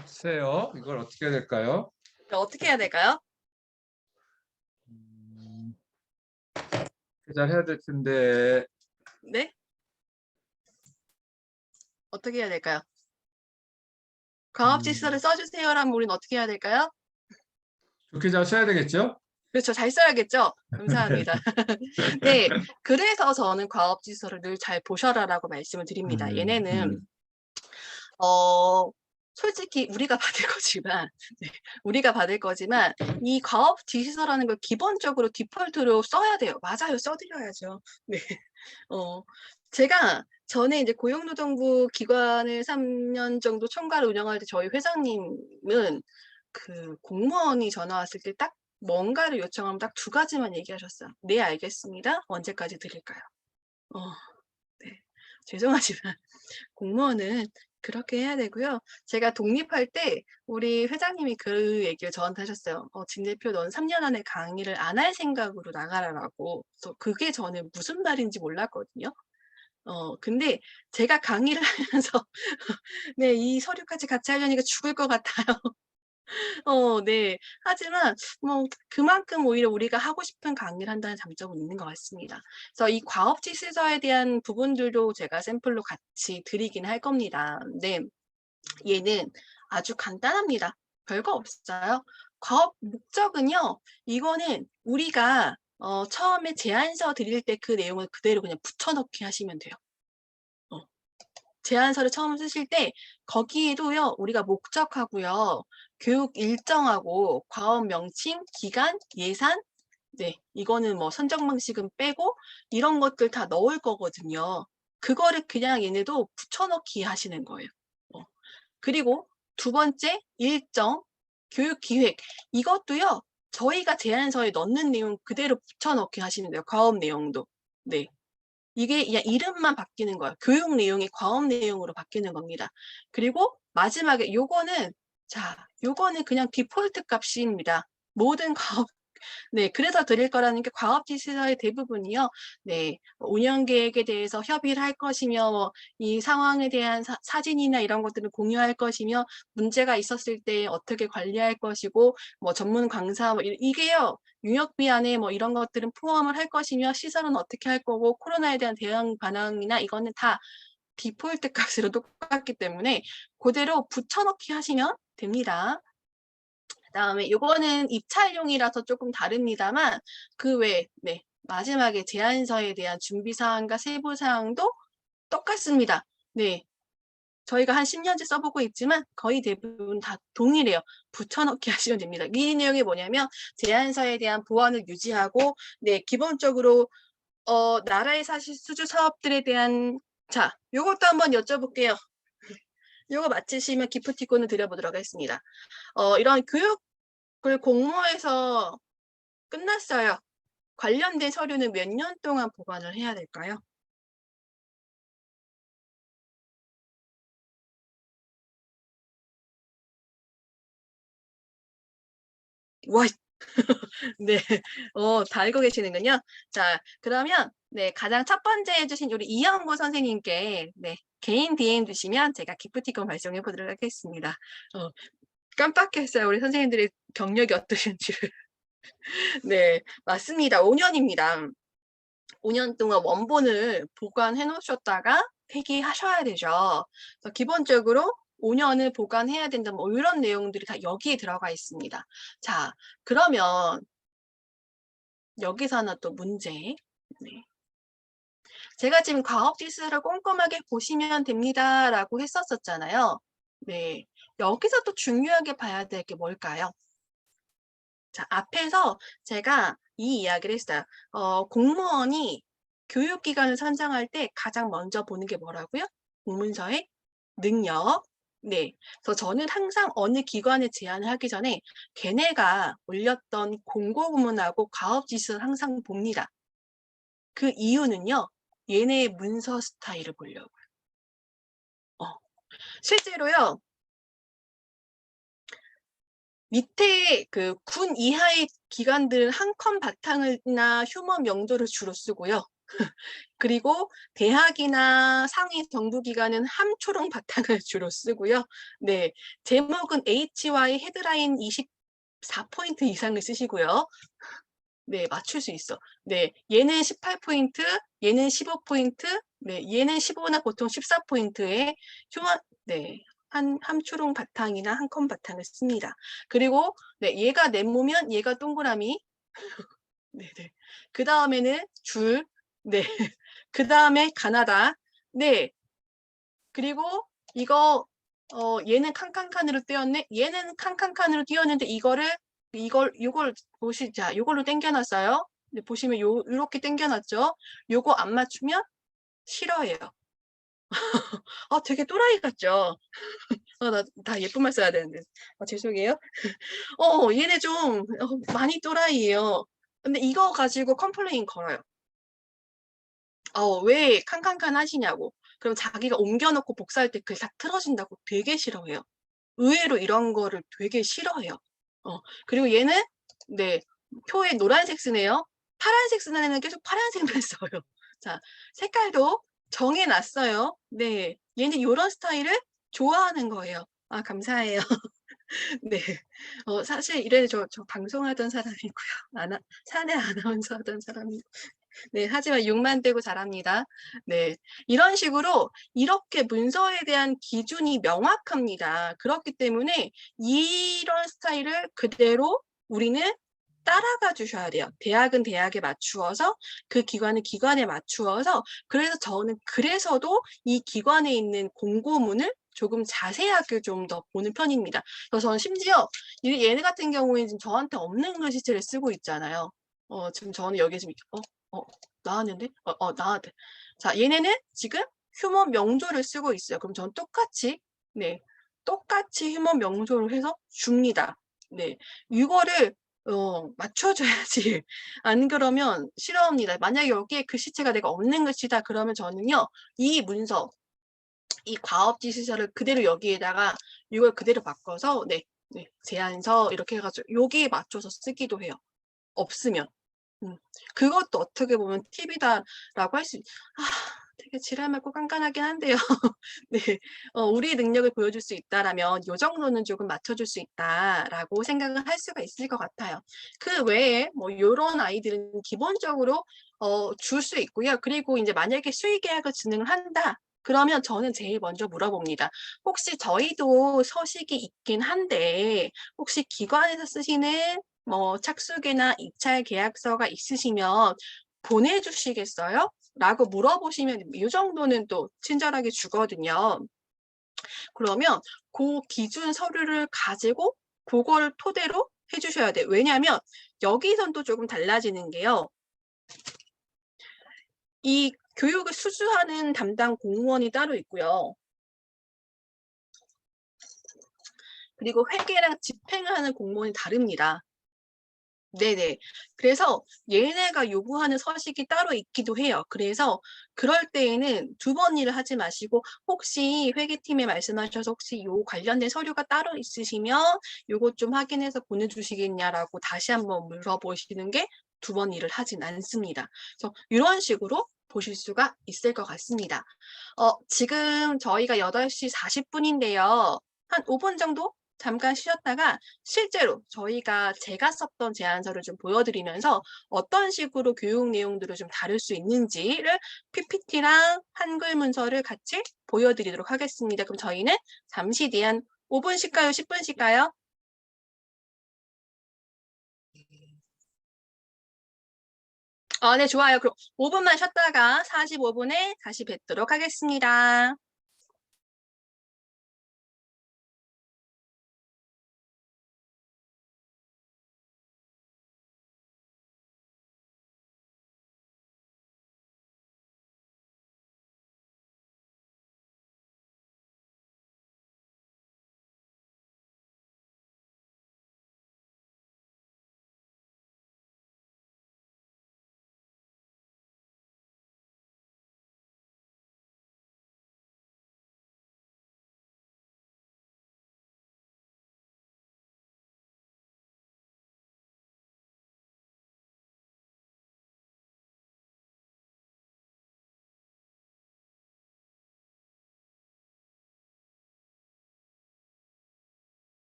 글쎄요, 이걸 어떻게 해야 될까요? 어떻게 해야 될까요? 잘 해야 될 텐데. 네? 어떻게 해야 될까요? 과업지시서를 써주세요라면 우리는 어떻게 해야 될까요? 좋게 잘 써야 되겠죠? 그렇죠. 잘 써야겠죠? 감사합니다. 네, 그래서 저는 과업지시서를 늘 잘 보셔라라고 말씀을 드립니다. 얘네는 솔직히 우리가 받을 거지만, 네, 우리가 받을 거지만 이 과업 지시서라는 걸 기본적으로 디폴트로 써야 돼요. 맞아요. 써드려야죠. 네. 제가 전에 이제 고용노동부 기관을 3년 정도 총괄 운영할 때 저희 회장님은 그 공무원이 전화 왔을 때 딱 뭔가를 요청하면 딱 두 가지만 얘기하셨어요. 네, 알겠습니다. 언제까지 드릴까요? 네. 죄송하지만 공무원은 그렇게 해야 되고요. 제가 독립할 때 우리 회장님이 그 얘기를 저한테 하셨어요. 진 대표 넌 3년 안에 강의를 안 할 생각으로 나가라라고. 그래서 그게 저는 무슨 말인지 몰랐거든요. 근데 제가 강의를 하면서 네, 이 서류까지 같이 하려니까 죽을 것 같아요. 네. 하지만 뭐 그만큼 오히려 우리가 하고 싶은 강의를 한다는 장점은 있는 것 같습니다. 그래서 이 과업지 시서에 대한 부분들도 제가 샘플로 같이 드리긴 할 겁니다. 근데 얘는 아주 간단합니다. 별거 없어요. 과업 목적은요. 이거는 우리가 처음에 제안서 드릴 때 그 내용을 그대로 그냥 붙여넣기 하시면 돼요. 제안서를 처음 쓰실 때 거기에도요. 우리가 목적하고요. 교육 일정하고 과업 명칭, 기간, 예산, 네, 이거는 뭐 선정 방식은 빼고 이런 것들 다 넣을 거거든요. 그거를 그냥 얘네도 붙여넣기 하시는 거예요. 그리고 두 번째, 일정, 교육 기획. 이것도요. 저희가 제안서에 넣는 내용 그대로 붙여넣기 하시면 돼요. 과업 내용도. 네. 이게 그냥 이름만 바뀌는 거예요. 교육 내용이 과업 내용으로 바뀌는 겁니다. 그리고 마지막에 요거는 그냥 디폴트 값입니다. 모든 과업, 네, 그래서 드릴 거라는 게 과업지시서의 대부분이요. 네, 운영 계획에 대해서 협의를 할 것이며, 이 상황에 대한 사진이나 이런 것들을 공유할 것이며, 문제가 있었을 때 어떻게 관리할 것이고, 뭐 전문 강사, 뭐 이게요. 융역비 안에 뭐 이런 것들은 포함을 할 것이며, 시설은 어떻게 할 거고, 코로나에 대한 대응 반응이나 이거는 다 디폴트 값으로 똑같기 때문에 그대로 붙여넣기 하시면 됩니다. 그다음에 요거는 입찰용이라서 조금 다릅니다만 그 외에 네, 마지막에 제안서에 대한 준비사항과 세부사항도 똑같습니다. 네, 저희가 한 10년째 써보고 있지만 거의 대부분 다 동일해요. 붙여넣기 하시면 됩니다. 이 내용이 뭐냐면 제안서에 대한 보완을 유지하고 네, 기본적으로 나라의 사실 수주 사업들에 대한 자, 요것도 한번 여쭤볼게요. 요거 마치시면 기프티콘을 드려보도록 하겠습니다. 이런 교육을 공모해서 끝났어요. 관련된 서류는 몇 년 동안 보관을 해야 될까요? 와, 네, 다 알고 계시는군요. 자, 그러면 네, 가장 첫 번째 해주신 우리 이영구 선생님께 네, 개인 DM 주시면 제가 기프티콘 발송해 보도록 하겠습니다. 깜빡했어요. 우리 선생님들의 경력이 어떠신지를. 네, 맞습니다. 5년입니다. 5년 동안 원본을 보관해 놓으셨다가 폐기하셔야 되죠. 그래서 기본적으로 5년을 보관해야 된다, 뭐 이런 내용들이 다 여기에 들어가 있습니다. 자, 그러면 여기서 하나 또 문제. 네. 제가 지금 과업지수를 꼼꼼하게 보시면 됩니다라고 했었잖아요. 네, 여기서 또 중요하게 봐야 될 게 뭘까요? 자, 앞에서 제가 이 이야기를 했어요. 공무원이 교육기관을 선정할 때 가장 먼저 보는 게 뭐라고요? 공문서의 능력. 네. 그래서 저는 항상 어느 기관에 제안을 하기 전에 걔네가 올렸던 공고문하고 과업지수를 항상 봅니다. 그 이유는요, 얘네의 문서 스타일을 보려고요. 실제로요, 밑에 그 군 이하의 기관들은 한컴 바탕이나 휴먼 명조를 주로 쓰고요. 그리고 대학이나 상위 정부기관은 함초롱 바탕을 주로 쓰고요. 네, 제목은 HY 헤드라인 24포인트 이상을 쓰시고요. 네, 맞출 수 있어. 네, 얘는 18포인트, 얘는 15포인트, 네, 얘는 15나 보통 14포인트의 휴먼, 네, 함초롱 바탕이나 한컴 바탕을 씁니다. 그리고 네, 얘가 네모면 얘가 동그라미. 네네. 그 다음에는 줄. 네. 그 다음에 가나다. 네. 그리고 이거 얘는 칸칸칸으로 띄었네. 얘는 칸칸칸으로 띄었는데 이걸 보시자. 이걸로 당겨놨어요. 네, 보시면 요렇게 당겨놨죠. 요거 안 맞추면 싫어해요. 되게 또라이 같죠? 다 예쁜 말 써야 되는데. 죄송해요. 얘네 좀 많이 또라이예요. 근데 이거 가지고 컴플레인 걸어요. 왜 칸칸칸 하시냐고. 그럼 자기가 옮겨놓고 복사할 때 글 다 틀어진다고 되게 싫어해요. 의외로 이런 거를 되게 싫어해요. 그리고 얘는 네, 표에 노란색 쓰네요. 파란색 쓰는 애는 계속 파란색만 써요. 자, 색깔도 정해놨어요. 네, 얘는 이런 스타일을 좋아하는 거예요. 감사해요. 네, 사실 이래 저 방송하던 사람이고요. 사내 아나운서 하던 사람이고. 네, 하지만 욕만 대고 잘합니다. 네, 이런 식으로 이렇게 문서에 대한 기준이 명확합니다. 그렇기 때문에 이런 스타일을 그대로 우리는 따라가 주셔야 돼요. 대학은 대학에 맞추어서, 그 기관은 기관에 맞추어서. 그래서 저는 그래서도 이 기관에 있는 공고문을 조금 자세하게 좀 더 보는 편입니다. 그래서 저는 심지어 얘네 같은 경우에는 지금 저한테 없는 글씨체를 쓰고 있잖아요. 지금 저는 여기 지금 나왔는데? 나왔대. 자, 얘네는 지금 휴먼 명조를 쓰고 있어요. 그럼 전 똑같이, 네, 똑같이 휴먼 명조를 해서 줍니다. 네, 이거를 맞춰줘야지. 안 그러면 싫어합니다. 만약에 여기에 글씨체가 내가 없는 글씨다 그러면 저는요, 이 문서, 이 과업지시서를 그대로 여기에다가 이걸 그대로 바꿔서 네, 제안서 이렇게 해가지고 여기에 맞춰서 쓰기도 해요. 없으면. 그것도 어떻게 보면 팁이다라고 할 수, 되게 지랄 맞고 깐깐하긴 한데요. 네, 우리 능력을 보여줄 수 있다라면 요 정도는 조금 맞춰줄 수 있다라고 생각을 할 수가 있을 것 같아요. 그 외에 뭐 이런 아이들은 기본적으로 줄 수 있고요. 그리고 이제 만약에 수의 계약을 진행을 한다. 그러면 저는 제일 먼저 물어봅니다. 혹시 저희도 서식이 있긴 한데 혹시 기관에서 쓰시는 뭐 착수계나 입찰 계약서가 있으시면 보내주시겠어요? 라고 물어보시면 이 정도는 또 친절하게 주거든요. 그러면 그 기준 서류를 가지고 그거를 토대로 해주셔야 돼요. 왜냐하면 여기선 또 조금 달라지는 게요. 이 교육을 수주하는 담당 공무원이 따로 있고요. 그리고 회계랑 집행을 하는 공무원이 다릅니다. 네네. 그래서 얘네가 요구하는 서식이 따로 있기도 해요. 그래서 그럴 때에는 두 번 일을 하지 마시고 혹시 회계팀에 말씀하셔서 혹시 요 관련된 서류가 따로 있으시면 요것 좀 확인해서 보내주시겠냐라고 다시 한번 물어보시는 게 두 번 일을 하진 않습니다. 그래서 이런 식으로 보실 수가 있을 것 같습니다. 지금 저희가 8시 40분인데요. 한 5분 정도 잠깐 쉬었다가 실제로 제가 썼던 제안서를 좀 보여드리면서 어떤 식으로 교육 내용들을 좀 다룰 수 있는지를 PPT랑 한글 문서를 같이 보여드리도록 하겠습니다. 그럼 저희는 잠시 뒤에 한 5분 쉴까요? 10분 쉴까요? 네, 좋아요. 그럼 5분만 쉬었다가 45분에 다시 뵙도록 하겠습니다.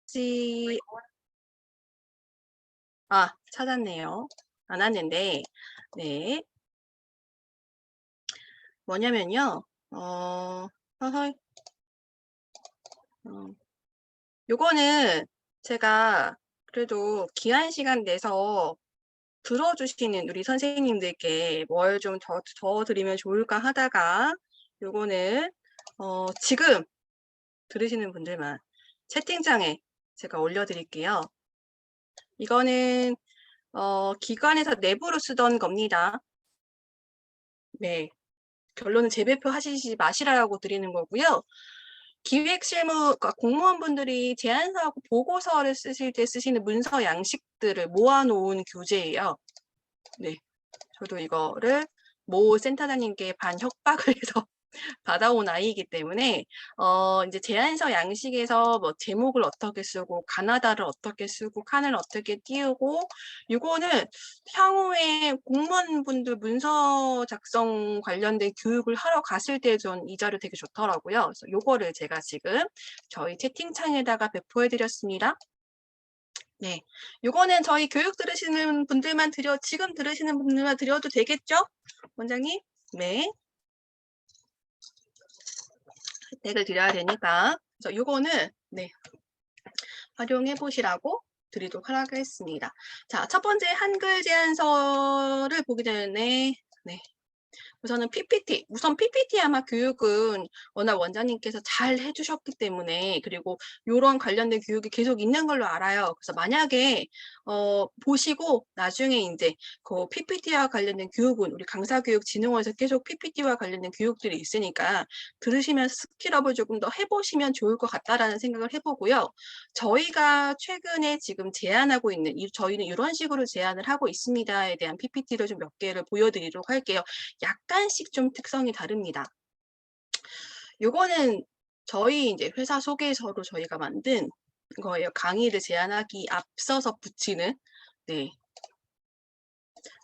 혹시 찾았네요. 안 왔는데, 네. 뭐냐면요, 허허, 요거는 제가 그래도 귀한 시간 내서 들어주시는 우리 선생님들께 뭘 좀 더 드리면 좋을까 하다가 요거는 지금 들으시는 분들만 채팅창에 제가 올려드릴게요. 이거는 기관에서 내부로 쓰던 겁니다. 네. 결론은 재배표 하시지 마시라고 드리는 거고요. 기획실무, 그러니까 공무원분들이 제안서하고 보고서를 쓰실 때 쓰시는 문서 양식들을 모아놓은 교재예요. 네. 저도 이거를 모 센터장님께 반협박을 해서 받아온 아이이기 때문에 이제 제안서 양식에서 뭐 제목을 어떻게 쓰고 가나다를 어떻게 쓰고 칸을 어떻게 띄우고 이거는 향후에 공무원분들 문서 작성 관련된 교육을 하러 갔을 때 전 이 자료 되게 좋더라고요. 그래서 요거를 제가 지금 저희 채팅창에다가 배포해 드렸습니다. 네, 요거는 저희 교육 들으시는 분들만 지금 들으시는 분들만 드려도 되겠죠? 원장님? 네. 혜택을 드려야 되니까. 그래서 요거는, 네, 활용해 보시라고 드리도록 하겠습니다. 자, 첫 번째 한글 제안서를 보기 전에, 네. 우선 PPT 아마 교육은 워낙 원장님께서 잘 해주셨기 때문에 그리고 이런 관련된 교육이 계속 있는 걸로 알아요. 그래서 만약에 보시고 나중에 이제 그 PPT와 관련된 교육은 우리 강사교육진흥원에서 계속 PPT와 관련된 교육들이 있으니까 들으시면서 스킬업을 조금 더 해보시면 좋을 것 같다라는 생각을 해보고요. 저희가 최근에 지금 제안하고 있는 저희는 이런 식으로 제안을 하고 있습니다에 대한 PPT를 좀 몇 개를 보여드리도록 할게요. 약간씩 좀 특성이 다릅니다. 요거는 저희 이제 회사 소개서로 저희가 만든 거예요. 강의를 제안하기 앞서서 붙이는 네.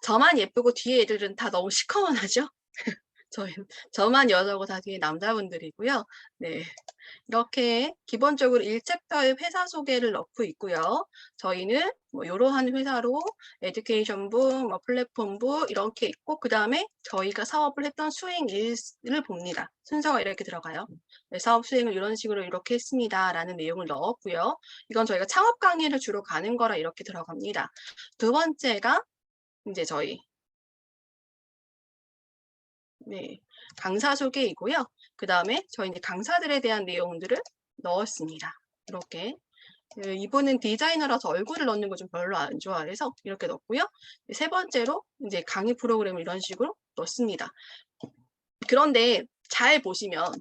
저만 예쁘고 뒤에 애들은 다 너무 시커먼하죠? 저만 여자고 다 뒤에 남자분들이고요. 네. 이렇게 기본적으로 1챕터에 회사 소개를 넣고 있고요. 저희는 뭐 이러한 회사로 에듀케이션부, 뭐 플랫폼부 이렇게 있고 그 다음에 저희가 사업을 했던 수행 일을 봅니다. 순서가 이렇게 들어가요. 네, 사업 수행을 이런 식으로 이렇게 했습니다. 라는 내용을 넣었고요. 이건 저희가 창업 강의를 주로 가는 거라 이렇게 들어갑니다. 두 번째가 이제 저희 네, 강사 소개이고요. 그 다음에 저희 이제 강사들에 대한 내용들을 넣었습니다. 이렇게. 이분은 디자이너라서 얼굴을 넣는 거 좀 별로 안 좋아해서 이렇게 넣었고요. 세 번째로 이제 강의 프로그램을 이런 식으로 넣습니다. 그런데 잘 보시면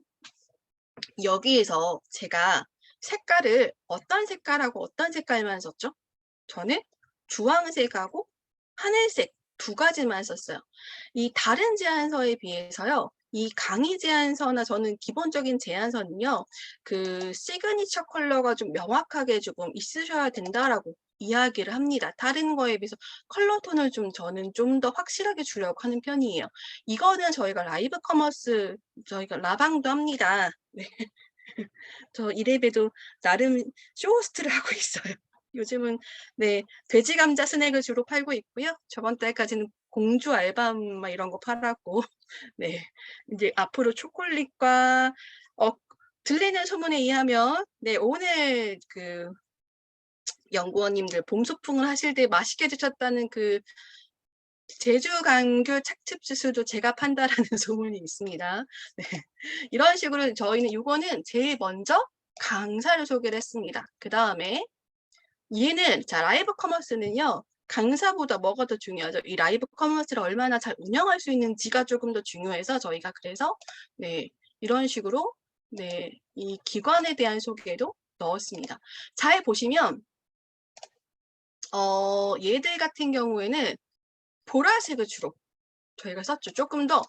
여기에서 제가 색깔을 어떤 색깔하고 어떤 색깔만 썼죠? 저는 주황색하고 하늘색 두 가지만 썼어요. 이 다른 제안서에 비해서요. 이 강의 제안서나 저는 기본적인 제안서는요. 그 시그니처 컬러가 좀 명확하게 조금 있으셔야 된다라고 이야기를 합니다. 다른 거에 비해서 컬러 톤을 저는 좀 더 확실하게 주려고 하는 편이에요. 이거는 저희가 라이브 커머스 저희가 라방도 합니다. 네. 저 이래봬도 나름 쇼호스트를 하고 있어요. 요즘은 네 돼지 감자 스낵을 주로 팔고 있고요. 저번 달까지는 공주 알밤 막 이런 거 팔았고 네 이제 앞으로 초콜릿과 들리는 소문에 의하면 네 오늘 그 연구원님들 봄 소풍을 하실 때 맛있게 드셨다는 그 제주 감귤 착즙 주스도 제가 판다라는 소문이 있습니다. 네. 이런 식으로 저희는 이거는 제일 먼저 강사를 소개를 했습니다. 그 다음에 얘는 자 라이브 커머스는요. 강사보다 뭐가 더 중요하죠? 이 라이브 커머스를 얼마나 잘 운영할 수 있는지가 조금 더 중요해서 저희가 그래서 네 이런 식으로 네 이 기관에 대한 소개도 넣었습니다. 잘 보시면 얘들 같은 경우에는 보라색을 주로 저희가 썼죠. 조금 더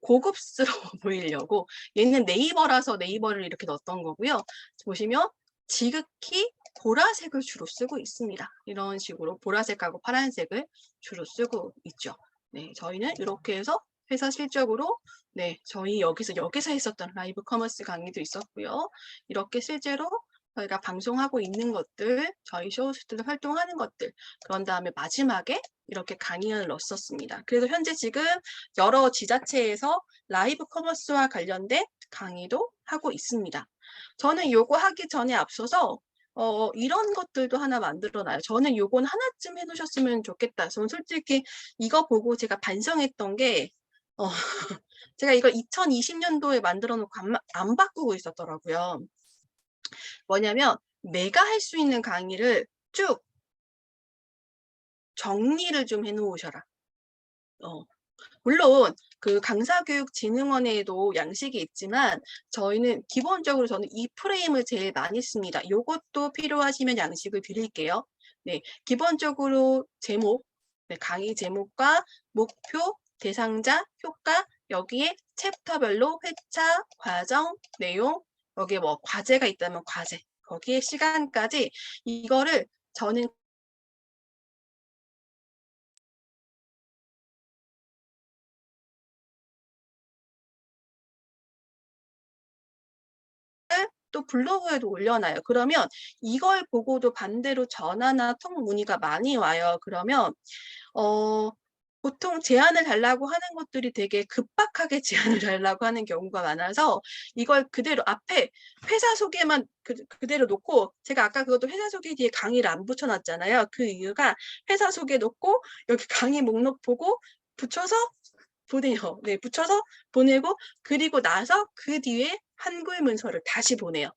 고급스러워 보이려고 얘는 네이버라서 네이버를 이렇게 넣었던 거고요. 보시면 지극히 보라색을 주로 쓰고 있습니다. 이런 식으로 보라색하고 파란색을 주로 쓰고 있죠. 네, 저희는 이렇게 해서 회사 실적으로 네, 저희 여기서 했었던 라이브 커머스 강의도 있었고요. 이렇게 실제로 저희가 방송하고 있는 것들, 저희 쇼호스트들 활동하는 것들, 그런 다음에 마지막에 이렇게 강의를 넣었습니다. 그래서 현재 지금 여러 지자체에서 라이브 커머스와 관련된 강의도 하고 있습니다. 저는 요거 하기 전에 앞서서 이런 것들도 하나 만들어놔요. 저는 요건 하나쯤 해놓으셨으면 좋겠다. 저는 솔직히 이거 보고 제가 반성했던 게 제가 이걸 2020년도에 만들어 놓고 안 바꾸고 있었더라고요. 뭐냐면 내가 할 수 있는 강의를 쭉 정리를 좀 해놓으셔라. 물론 그 강사교육진흥원에도 양식이 있지만 저희는 기본적으로 저는 이 프레임을 제일 많이 씁니다. 이것도 필요하시면 양식을 드릴게요. 네, 기본적으로 제목, 네, 강의 제목과 목표, 대상자, 효과, 여기에 챕터별로 회차, 과정, 내용, 여기에 뭐 과제가 있다면 과제, 거기에 시간까지 이거를 저는 또 블로그에도 올려놔요. 그러면 이걸 보고도 반대로 전화나 통 문의가 많이 와요. 그러면 보통 제안을 달라고 하는 것들이 되게 급박하게 제안을 달라고 하는 경우가 많아서 이걸 그대로 앞에 회사 소개만 그대로 놓고 제가 아까 그것도 회사 소개 뒤에 강의를 안 붙여놨잖아요. 그 이유가 회사 소개 놓고 여기 강의 목록 보고 붙여서 보내요. 네, 붙여서 보내고 그리고 나서 그 뒤에 한글 문서를 다시 보내요.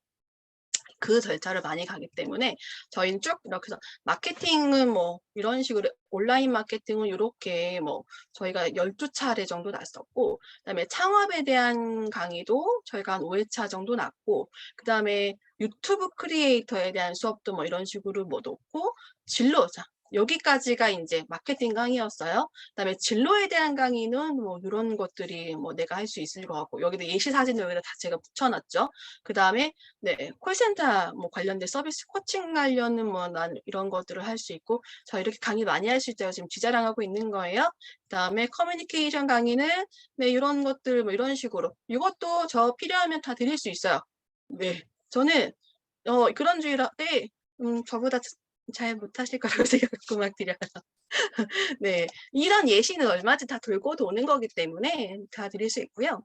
그 절차를 많이 가기 때문에 저희는 쭉 이렇게 해서 마케팅은 뭐 이런 식으로 온라인 마케팅은 이렇게 뭐 저희가 12차례 정도 났었고 그다음에 창업에 대한 강의도 저희가 한 5회차 정도 났고 그다음에 유튜브 크리에이터에 대한 수업도 뭐 이런 식으로 뭐 놓고 진로자 여기까지가 이제 마케팅 강의였어요. 그다음에 진로에 대한 강의는 뭐 이런 것들이 뭐 내가 할 수 있을 것 같고 여기도 예시 사진 여기다 다 제가 붙여놨죠. 그다음에 네 콜센터 뭐 관련된 서비스 코칭 관련은 뭐 난 이런 것들을 할 수 있고 저 이렇게 강의 많이 할 수 있다고 지금 지자랑하고 있는 거예요. 그다음에 커뮤니케이션 강의는 네 이런 것들 뭐 이런 식으로 이것도 저 필요하면 다 드릴 수 있어요. 네 저는 그런 주의라 네 저보다 잘 못하실 거라고 생각하고 막 드려요. 네, 이런 예시는 얼마든지 다 돌고 도는 거기 때문에 다 드릴 수 있고요.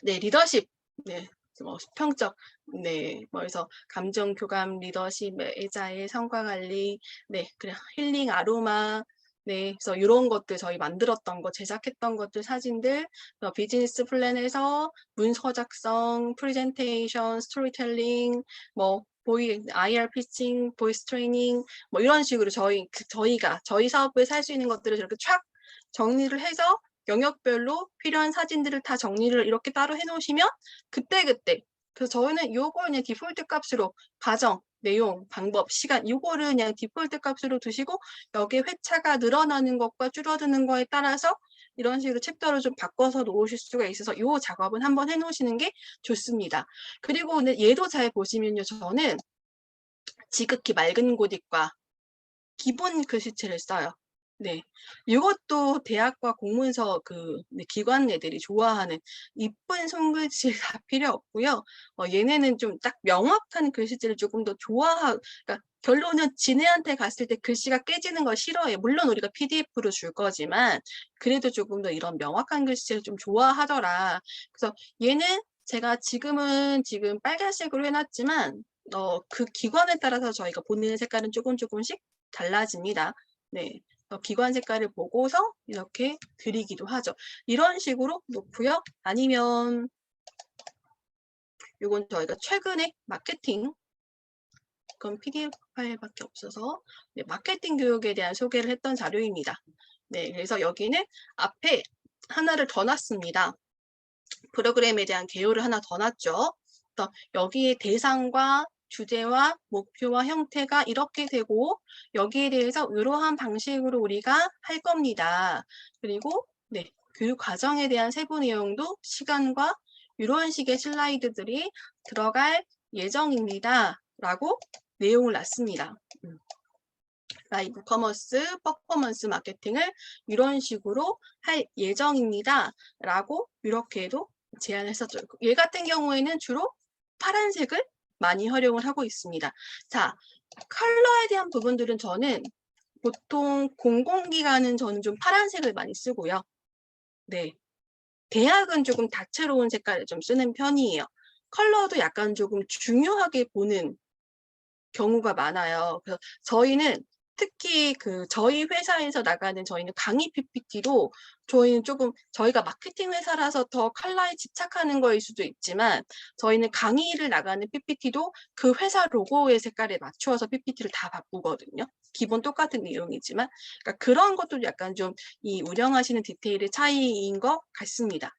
네, 리더십, 네, 뭐 수평적, 네, 뭐 그래서 감정 교감 리더십, 애자의 성과 관리, 네, 그래 힐링 아로마, 네, 그래서 이런 것들 저희 만들었던 거, 제작했던 것들 사진들, 비즈니스 플랜에서 문서 작성, 프레젠테이션, 스토리텔링, 뭐 IR 피칭, 보이스 트레이닝, 뭐 이런 식으로 저희가 저희 사업부에서 할 수 있는 것들을 이렇게 촥 정리를 해서 영역별로 필요한 사진들을 다 정리를 이렇게 따로 해놓으시면 그때그때 그래서 저희는 요거 그냥 디폴트 값으로 과정, 내용, 방법, 시간 요거를 그냥 디폴트 값으로 두시고 여기에 회차가 늘어나는 것과 줄어드는 거에 따라서 이런 식으로 챕터를 좀 바꿔서 놓으실 수가 있어서 요 작업은 한번 해놓으시는 게 좋습니다. 그리고 얘도 잘 보시면요. 저는 지극히 맑은 고딕과 기본 글씨체를 써요. 네, 이것도 대학과 공문서 기관 애들이 좋아하는 이쁜 손글씨 다 필요 없고요. 얘네는 좀 딱 명확한 글씨체를 조금 더 그러니까 결론은 지네한테 갔을 때 글씨가 깨지는 걸 싫어해. 물론 우리가 PDF로 줄 거지만 그래도 조금 더 이런 명확한 글씨체를 좀 좋아하더라. 그래서 얘는 제가 지금 빨간색으로 해놨지만 그 기관에 따라서 저희가 보내는 색깔은 조금씩 달라집니다. 네. 기관 색깔을 보고서 이렇게 드리기도 하죠. 이런 식으로 놓고요. 아니면 이건 저희가 최근에 마케팅 그건 PDF 파일밖에 없어서 네, 마케팅 교육에 대한 소개를 했던 자료입니다. 네, 그래서 여기는 앞에 하나를 더 놨습니다. 프로그램에 대한 개요를 하나 더 놨죠. 여기에 대상과 주제와 목표와 형태가 이렇게 되고 여기에 대해서 이러한 방식으로 우리가 할 겁니다. 그리고 네, 교육 과정에 대한 세부 내용도 시간과 이런 식의 슬라이드들이 들어갈 예정입니다. 라고 내용을 놨습니다. 라이브 커머스, 퍼포먼스 마케팅을 이런 식으로 할 예정입니다. 라고 이렇게도 제안했었죠. 얘 같은 경우에는 주로 파란색을 많이 활용을 하고 있습니다. 자, 컬러에 대한 부분들은 저는 보통 공공기관은 저는 좀 파란색을 많이 쓰고요. 네. 대학은 조금 다채로운 색깔을 좀 쓰는 편이에요. 컬러도 약간 조금 중요하게 보는 경우가 많아요. 그래서 저희는 특히 저희 회사에서 나가는 저희는 강의 PPT도 저희는 저희가 마케팅 회사라서 더 컬러에 집착하는 거일 수도 있지만 저희는 강의를 나가는 PPT도 그 회사 로고의 색깔에 맞추어서 PPT를 다 바꾸거든요. 기본 똑같은 내용이지만 그러니까 그런 것도 약간 좀 이 운영하시는 디테일의 차이인 것 같습니다.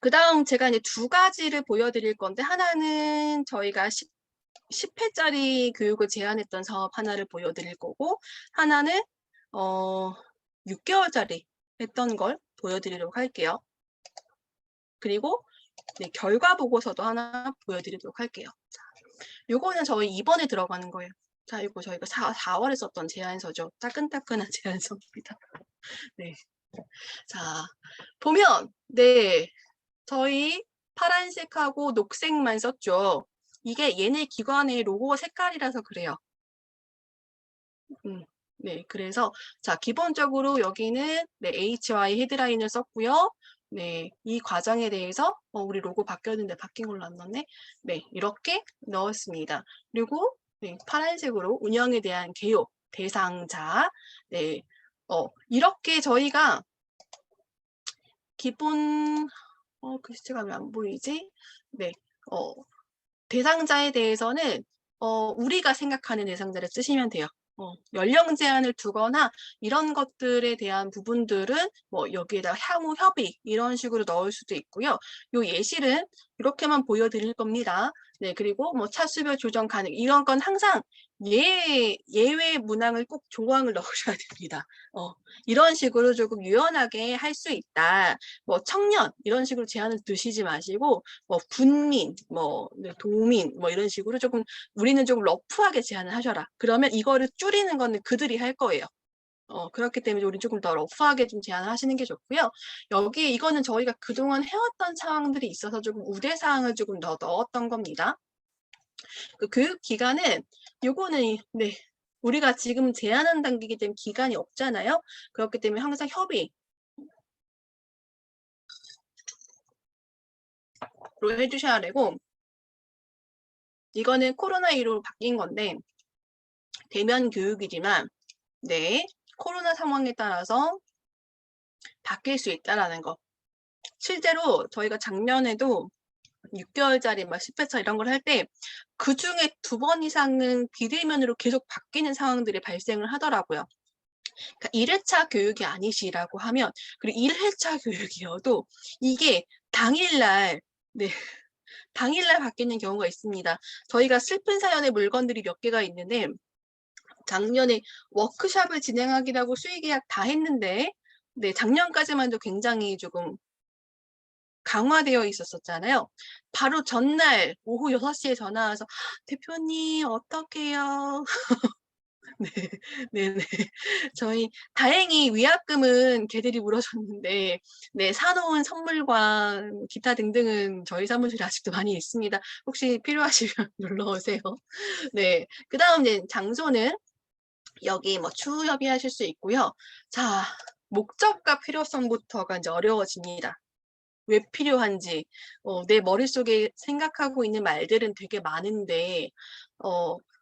그 다음 제가 이제 두 가지를 보여드릴 건데 하나는 저희가 10회짜리 교육을 제안했던 사업 하나를 보여드릴 거고 하나는 6개월짜리 했던 걸 보여드리도록 할게요. 그리고 네, 결과 보고서도 하나 보여드리도록 할게요. 자, 요거는 저희 이번에 들어가는 거예요. 자, 이거 저희가 4월에 썼던 제안서죠. 따끈따끈한 제안서입니다. 네. 자, 보면 네, 저희 파란색하고 녹색만 썼죠. 이게 얘네 기관의 로고 색깔이라서 그래요. 네, 그래서 자 기본적으로 여기는 네, HY 헤드라인을 썼고요. 네, 이 과정에 대해서 우리 로고 바뀌었는데 바뀐 걸로 안 넣네. 네, 이렇게 넣었습니다. 그리고 네, 파란색으로 운영에 대한 개요, 대상자. 네, 이렇게 저희가 기본 글씨가 왜 안 보이지? 네, 대상자에 대해서는 우리가 생각하는 대상자를 쓰시면 돼요. 연령 제한을 두거나 이런 것들에 대한 부분들은 뭐 여기에다 향후 협의 이런 식으로 넣을 수도 있고요. 요 예시는 이렇게만 보여드릴 겁니다. 네, 그리고 뭐 차수별 조정 가능 이런 건 항상 예외 문항을 꼭 조항을 넣으셔야 됩니다. 이런 식으로 조금 유연하게 할 수 있다. 뭐 청년 이런 식으로 제한을 두시지 마시고 뭐 군민, 뭐 도민 뭐 이런 식으로 조금 우리는 조금 러프하게 제한을 하셔라. 그러면 이거를 줄이는 거는 그들이 할 거예요. 그렇기 때문에 우리 조금 더 러프하게 좀 제안을 하시는 게 좋고요. 여기 이거는 저희가 그동안 해왔던 상황들이 있어서 조금 우대사항을 조금 더 넣었던 겁니다. 그 교육 기간은 요거는 네 우리가 지금 제한한 단계이기 때문에 기간이 없잖아요. 그렇기 때문에 항상 협의로 해주셔야 되고 이거는 코로나19로 바뀐 건데 대면 교육이지만 네 코로나 상황에 따라서 바뀔 수 있다라는 거. 실제로 저희가 작년에도 6개월짜리 막 10회차 이런 걸 할 때 그중에 2번 이상은 비대면으로 계속 바뀌는 상황들이 발생을 하더라고요. 그러니까 1회차 교육이 아니시라고 하면 그리고 1회차 교육이어도 이게 당일날 당일날 바뀌는 경우가 있습니다. 저희가 슬픈 사연의 물건들이 몇 개가 있는데 작년에 워크숍을 진행하기로 하고 수의계약 다 했는데 작년까지만 해도 굉장히 조금 강화되어 있었잖아요. 바로 전날 오후 6시에 전화 와서 대표님 어떡해요? 네네. 저희 다행히 위약금은 걔들이 물어줬는데 사놓은 선물과 기타 등등은 저희 사무실에 아직도 많이 있습니다. 혹시 필요하시면 놀러 오세요. 네. 그다음 이제 장소는 여기 뭐 추후 협의하실 수 있고요. 자, 목적과 필요성부터가 이제 어려워집니다. 왜 필요한지, 내 머릿속에 생각하고 있는 말들은 되게 많은데,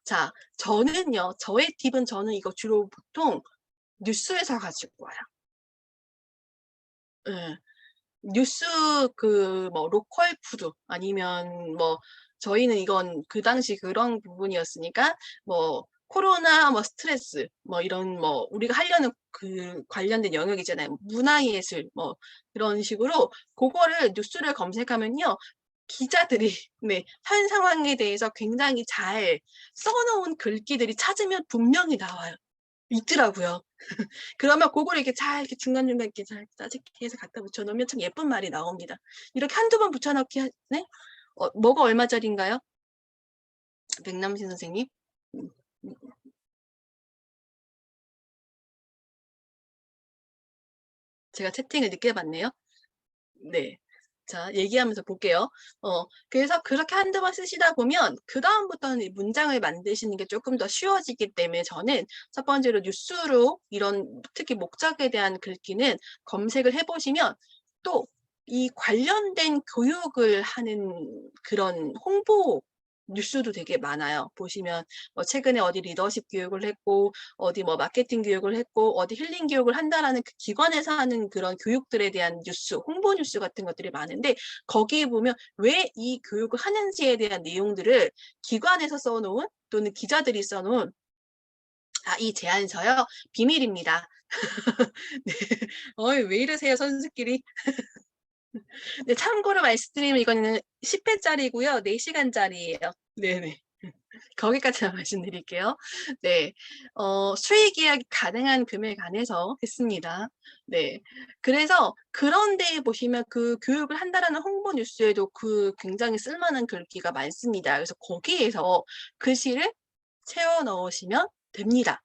자, 저는요, 저의 팁은 저는 이거 주로 보통 뉴스에서 가지고 와요. 예. 뉴스 뭐 로컬 푸드 아니면 뭐 저희는 이건 그 당시 그런 부분이었으니까 뭐 코로나 뭐 스트레스 뭐 이런 뭐 우리가 하려는 그 관련된 영역이잖아요. 문화예술 뭐 그런 식으로 그거를 뉴스를 검색하면요. 기자들이 현 상황에 대해서 굉장히 잘 써놓은 글귀들이 찾으면 분명히 나와요. 있더라고요. 그러면 그거를 이렇게 잘 이렇게 중간중간 이렇게 잘 짜집기 해서 갖다 붙여놓으면 참 예쁜 말이 나옵니다. 이렇게 한두 번 붙여넣기 네? 뭐가 얼마짜리인가요? 백남신 선생님? 제가 채팅을 늦게 봤네요. 네. 자, 얘기하면서 볼게요. 그래서 그렇게 한두 번 쓰시다 보면 그다음부터는 이 문장을 만드시는 게 조금 더 쉬워지기 때문에 저는 첫 번째로 뉴스로 이런 특히 목적에 대한 글귀는 검색을 해보시면 또 이 관련된 교육을 하는 그런 홍보 뉴스도 되게 많아요. 보시면 뭐 최근에 어디 리더십 교육을 했고 어디 뭐 마케팅 교육을 했고 어디 힐링 교육을 한다라는 그 기관에서 하는 그런 교육들에 대한 뉴스, 홍보 뉴스 같은 것들이 많은데 거기에 보면 왜 이 교육을 하는지에 대한 내용들을 기관에서 써놓은 또는 기자들이 써놓은 이 제안서요 비밀입니다. 네. 왜 이러세요 선수끼리. 네, 참고로 말씀드리면 이거는 10회짜리고요. 4시간짜리예요. 네네. 거기까지만 말씀드릴게요. 네, 수익 계약이 가능한 금액 안에서 했습니다. 네, 그래서 그런 데에 보시면 그 교육을 한다라는 홍보 뉴스에도 그 굉장히 쓸만한 글귀가 많습니다. 그래서 거기에서 글씨를 채워 넣으시면 됩니다.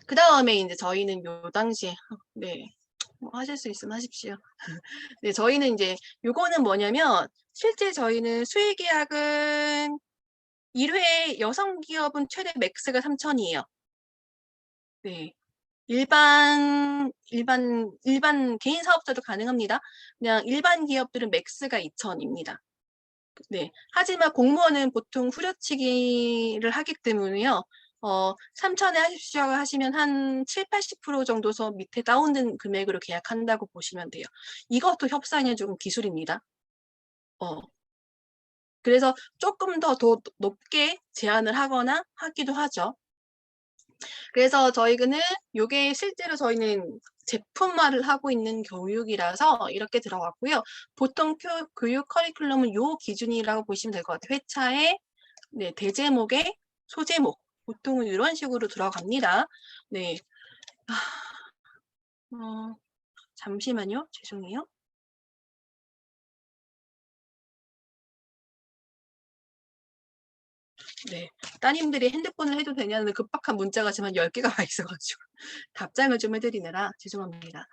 그 다음에 이제 저희는 요 당시에 뭐 하실 수 있으면 하십시오. 네, 저희는 이제 요거는 뭐냐면 실제 저희는 수익 계약은 1회 여성 기업은 최대 맥스가 3,000이에요. 네. 일반 개인 사업자도 가능합니다. 그냥 일반 기업들은 맥스가 2,000입니다. 네. 하지만 공무원은 보통 후려치기를 하기 때문에요. 3,000에 하십시오 하시면 한 7, 80% 정도서 밑에 다운된 금액으로 계약한다고 보시면 돼요. 이것도 협상의 조금 기술입니다. 그래서 조금 더 높게 제한을 하거나 하기도 하죠. 그래서 저희는 요게 실제로 저희는 제품화를 하고 있는 교육이라서 이렇게 들어갔고요. 보통 교육 커리큘럼은 요 기준이라고 보시면 될 것 같아요. 회차에 대제목에 소제목 보통은 이런 식으로 들어갑니다. 네. 잠시만요. 죄송해요. 네. 따님들이 핸드폰을 해도 되냐는 급박한 문자가 지금 한 10개가 와 있어가지고 답장을 좀 해드리느라 죄송합니다.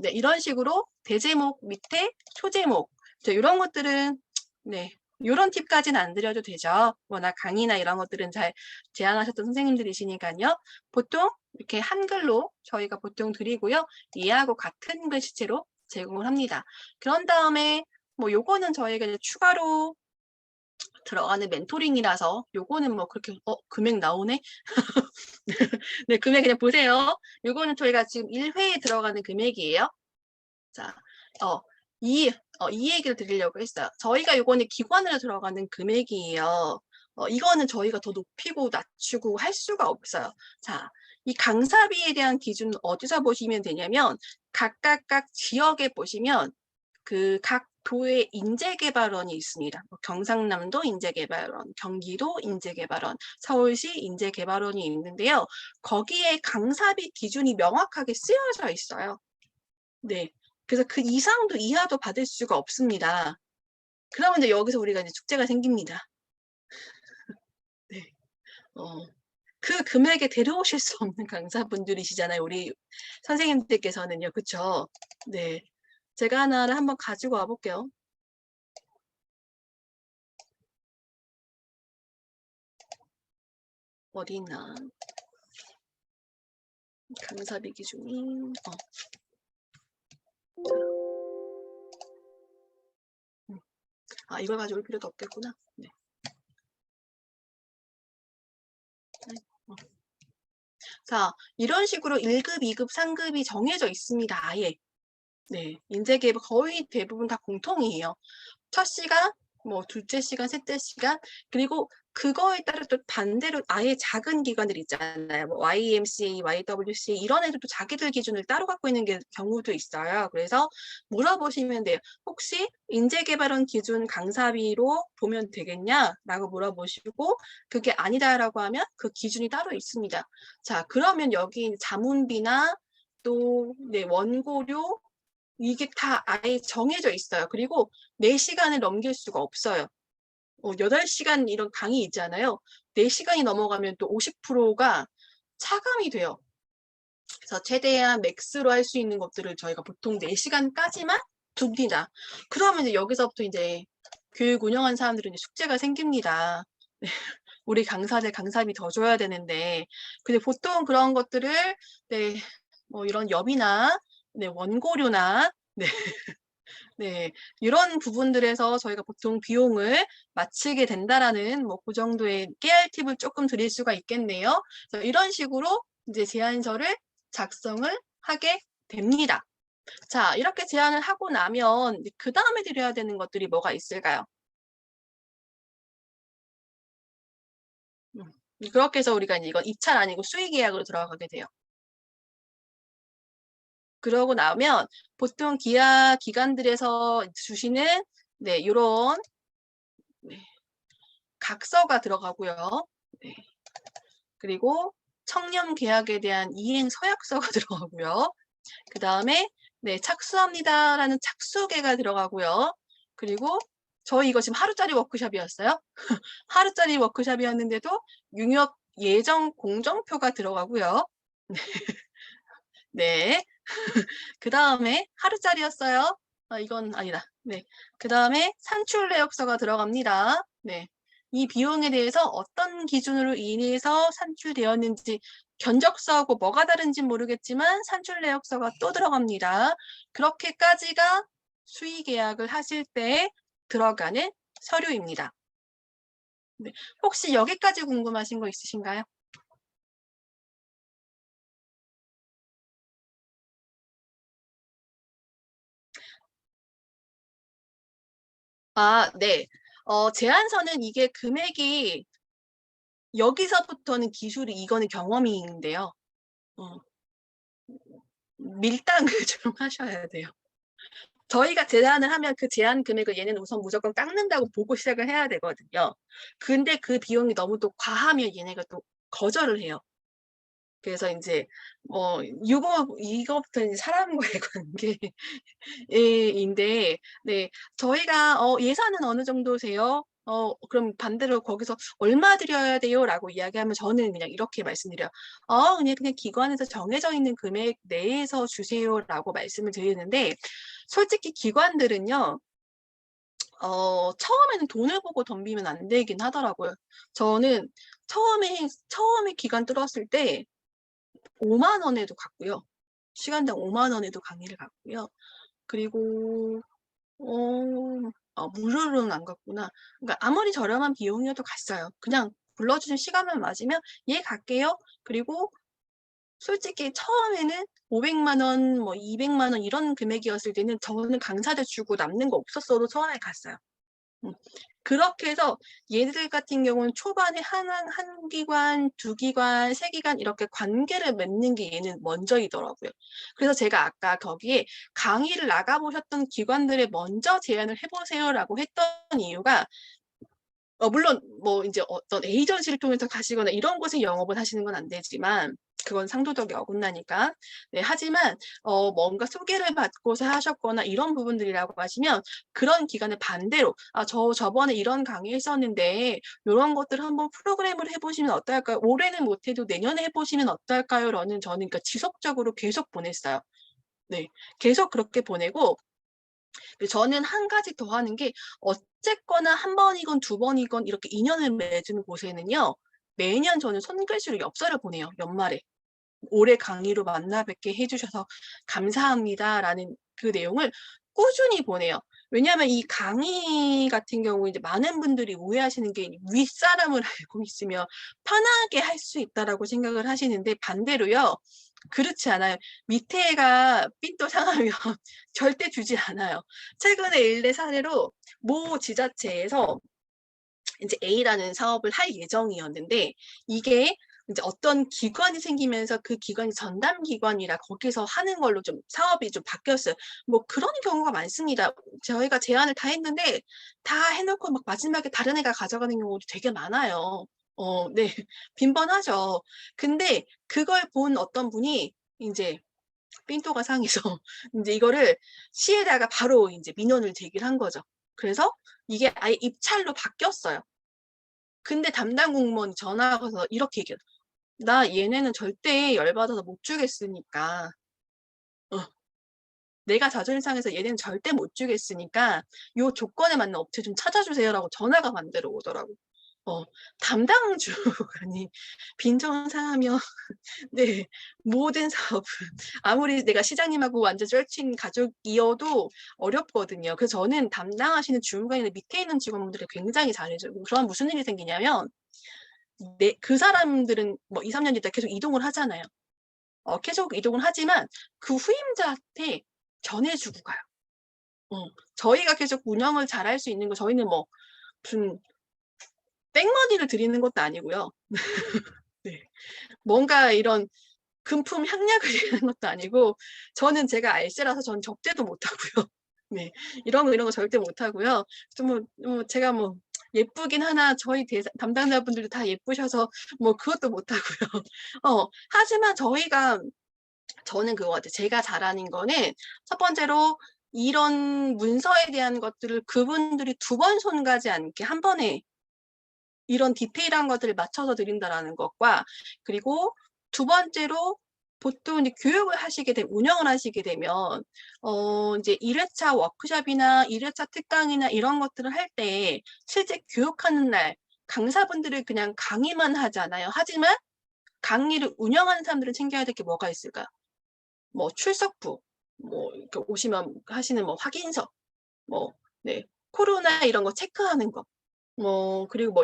네, 이런 식으로 대제목 밑에 소제목 이런 것들은 네, 이런 팁까지는 안 드려도 되죠. 워낙 강의나 이런 것들은 잘 제안하셨던 선생님들이시니까요. 보통 이렇게 한글로 저희가 보통 드리고요. 이해하고 같은 글씨체로 제공을 합니다. 그런 다음에 뭐 요거는 저희가 이제 추가로 들어가는 멘토링이라서 요거는 뭐 그렇게 금액 나오네. 네, 금액 그냥 보세요. 요거는 저희가 지금 1회에 들어가는 금액이에요. 자, 이 얘기를 드리려고 했어요. 저희가 요거는 기관으로 들어가는 금액이에요. 이거는 저희가 더 높이고 낮추고 할 수가 없어요. 자, 이 강사비에 대한 기준은 어디서 보시면 되냐면 각각 지역에 보시면 그 각 도의 인재개발원이 있습니다. 경상남도 인재개발원, 경기도 인재개발원, 서울시 인재개발원이 있는데요. 거기에 강사비 기준이 명확하게 쓰여져 있어요. 네. 그래서 그 이상도 이하도 받을 수가 없습니다. 그러면 이제 여기서 우리가 이제 숙제가 생깁니다. 네. 그 금액에 데려오실 수 없는 강사분들이시잖아요. 우리 선생님들께서는요. 그쵸? 네. 제가 하나를 한번 가지고 와볼게요. 어디 있나? 강사비 기준이 이걸 가져올 필요도 없겠구나. 네. 자, 이런 식으로 1급, 2급, 3급이 정해져 있습니다. 아예. 네, 인재계획 거의 대부분 다 공통이에요. 첫 시간, 뭐 둘째 시간, 셋째 시간, 그리고 그거에 따라 또 반대로 아예 작은 기관들 있잖아요. 뭐 YMCA, YWCA 이런 애들도 자기들 기준을 따로 갖고 있는 경우도 있어요. 그래서 물어보시면 돼요. 혹시 인재개발원 기준 강사비로 보면 되겠냐라고 물어보시고 그게 아니다라고 하면 그 기준이 따로 있습니다. 자, 그러면 여기 자문비나 또 원고료 이게 다 아예 정해져 있어요. 그리고 4시간을 넘길 수가 없어요. 8시간 이런 강의 있잖아요. 4시간이 넘어가면 또 50%가 차감이 돼요. 그래서 최대한 맥스로 할 수 있는 것들을 저희가 보통 4시간까지만 둡니다. 그러면 이제 여기서부터 이제 교육 운영하는 사람들은 이제 숙제가 생깁니다. 우리 강사들 강사비 더 줘야 되는데, 근데 보통 그런 것들을 뭐 이런 엽이나 원고료나 네, 이런 부분들에서 저희가 보통 비용을 마치게 된다라는 뭐 그 정도의 깨알 팁을 조금 드릴 수가 있겠네요. 그래서 이런 식으로 이제 제안서를 작성을 하게 됩니다. 자, 이렇게 제안을 하고 나면 그 다음에 드려야 되는 것들이 뭐가 있을까요? 그렇게 해서 우리가 이제 이건 입찰 아니고 수의 계약으로 들어가게 돼요. 그러고 나면 보통 기관들에서 주시는 이런 각서가 들어가고요. 네. 그리고 청렴 계약에 대한 이행 서약서가 들어가고요. 그 다음에 착수합니다라는 착수계가 들어가고요. 그리고 저희 이거 지금 하루짜리 워크숍이었어요. 하루짜리 워크숍이었는데도 융역 예정 공정표가 들어가고요. 네. 그 다음에 하루짜리였어요. 이건 아니다. 네. 그 다음에 산출 내역서가 들어갑니다. 네. 이 비용에 대해서 어떤 기준으로 인해서 산출되었는지 견적서하고 뭐가 다른지 모르겠지만 산출 내역서가 또 들어갑니다. 그렇게까지가 수의 계약을 하실 때 들어가는 서류입니다. 네. 혹시 여기까지 궁금하신 거 있으신가요? 네. 제안서는 이게 금액이 여기서부터는 기술이 이거는 경험인데요. 밀당을 좀 하셔야 돼요. 저희가 제안을 하면 그 제안 금액을 얘는 우선 무조건 깎는다고 보고 시작을 해야 되거든요. 근데 그 비용이 너무 또 과하면 얘네가 또 거절을 해요. 그래서 이제 이거부터 이제 사람과의 관계인데, 네, 저희가 예산은 어느 정도세요? 그럼 반대로 거기서 얼마 드려야 돼요?라고 이야기하면 저는 그냥 이렇게 말씀드려요. 그냥 기관에서 정해져 있는 금액 내에서 주세요라고 말씀을 드리는데, 솔직히 기관들은요, 처음에는 돈을 보고 덤비면 안 되긴 하더라고요. 저는 처음에 기관 뚫었을 때 5만 원에도 갔고요. 시간당 5만 원에도 강의를 갔고요. 그리고 무료로는 안 갔구나. 그러니까 아무리 저렴한 비용이어도 갔어요. 그냥 불러주신 시간만 맞으면 예 갈게요. 그리고 솔직히 처음에는 500만 원, 200만 원 이런 금액이었을 때는 저는 강사들 주고 남는 거 없었어도 처음에 갔어요. 그렇게 해서 얘들 같은 경우는 초반에 한 기관, 2기관, 3기관 이렇게 관계를 맺는 게 얘는 먼저이더라고요. 그래서 제가 아까 거기에 강의를 나가보셨던 기관들에 먼저 제안을 해보세요라고 했던 이유가, 물론 이제 어떤 에이전시를 통해서 가시거나 이런 곳에 영업을 하시는 건 안 되지만, 그건 상도덕이 어긋나니까. 네, 하지만 뭔가 소개를 받고서 하셨거나 이런 부분들이라고 하시면 그런 기간에 반대로 저번에 이런 강의 했었는데 이런 것들 한번 프로그램을 해보시면 어떨까요? 올해는 못해도 내년에 해보시면 어떨까요? 라는 저는 그러니까 지속적으로 계속 보냈어요. 네, 계속 그렇게 보내고, 저는 한 가지 더 하는 게, 어쨌거나 한 번이건 두 번이건 이렇게 인연을 맺은 곳에는요, 매년 저는 손글씨로 엽서를 보내요. 연말에. 올해 강의로 만나 뵙게 해주셔서 감사합니다라는 그 내용을 꾸준히 보내요. 왜냐하면 이 강의 같은 경우 이제 많은 분들이 오해하시는 게 윗사람을 알고 있으면 편하게 할 수 있다라고 생각을 하시는데, 반대로요. 그렇지 않아요. 밑에가 삔또 상하면 절대 주지 않아요. 최근에 일례 사례로 모 지자체에서 이제 A라는 사업을 할 예정이었는데, 이게 이제 어떤 기관이 생기면서 그 기관이 전담 기관이라 거기서 하는 걸로 좀 사업이 좀 바뀌었어요. 그런 경우가 많습니다. 저희가 제안을 다 했는데 다 해놓고 막 마지막에 다른 애가 가져가는 경우도 되게 많아요. 네, 빈번하죠. 근데 그걸 본 어떤 분이 이제 삔또가 상해서 이제 이거를 시에다가 바로 이제 민원을 제기를 한 거죠. 그래서 이게 아예 입찰로 바뀌었어요. 근데 담당 공무원이 전화가 와서 이렇게 얘기해요. 나 얘네는 절대 열받아서 못 주겠으니까, 내가 자존심 상해서 얘네는 절대 못 주겠으니까 요 조건에 맞는 업체 좀 찾아주세요라고 전화가 반대로 오더라고. 담당 주관이 빈정 상하면 네, 모든 사업은 아무리 내가 시장님하고 완전 절친 가족이어도 어렵거든요. 그래서 저는 담당하시는 주무관이나 밑에 있는 직원분들이 굉장히 잘해주고, 그럼 무슨 일이 생기냐면, 그 사람들은 2, 3년 있다 계속 이동을 하잖아요. 계속 이동을 하지만 그 후임자한테 전해주고 가요. 저희가 계속 운영을 잘할 수 있는 거, 저희는 무슨 땡머니를 드리는 것도 아니고요. 네. 뭔가 이런 금품 향약을 드리는 것도 아니고, 저는 제가 알세라서 전 접대도 못하고요. 네, 이런 거 절대 못하고요. 좀 제가 예쁘긴 하나 저희 담당자분들도 다 예쁘셔서 그것도 못하고요. 하지만 저는 그거 같아요. 제가 잘하는 거는 첫 번째로 이런 문서에 대한 것들을 그분들이 2번 손 가지 않게 한 번에 이런 디테일한 것들을 맞춰서 드린다라는 것과, 그리고 2번째로 보통 이제 교육을 하시게 되면, 운영을 하시게 되면 이제 1회차 워크숍이나 1회차 특강이나 이런 것들을 할 때 실제 교육하는 날 강사분들을 그냥 강의만 하잖아요. 하지만 강의를 운영하는 사람들은 챙겨야 될 게 뭐가 있을까요? 출석부, 이렇게 오시면 하시는 확인서, 네, 코로나 이런 거 체크하는 거, 그리고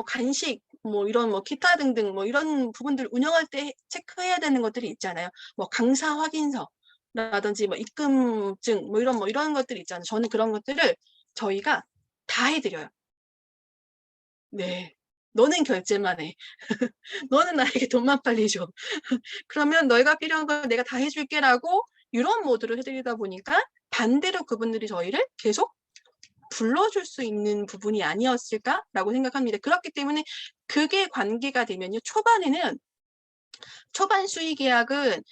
간식, 이런 기타 등등 이런 부분들 운영할 때 체크해야 되는 것들이 있잖아요. 강사 확인서라든지 입금증 이런 것들이 있잖아요. 저는 그런 것들을 저희가 다 해드려요. 네. 너는 결제만 해. 너는 나에게 돈만 빨리 줘. 그러면 너희가 필요한 걸 내가 다 해줄게라고 이런 모드로 해드리다 보니까 반대로 그분들이 저희를 계속 불러줄 수 있는 부분이 아니었을까라고 생각합니다. 그렇기 때문에 그게 관계가 되면요. 초반 수의 계약은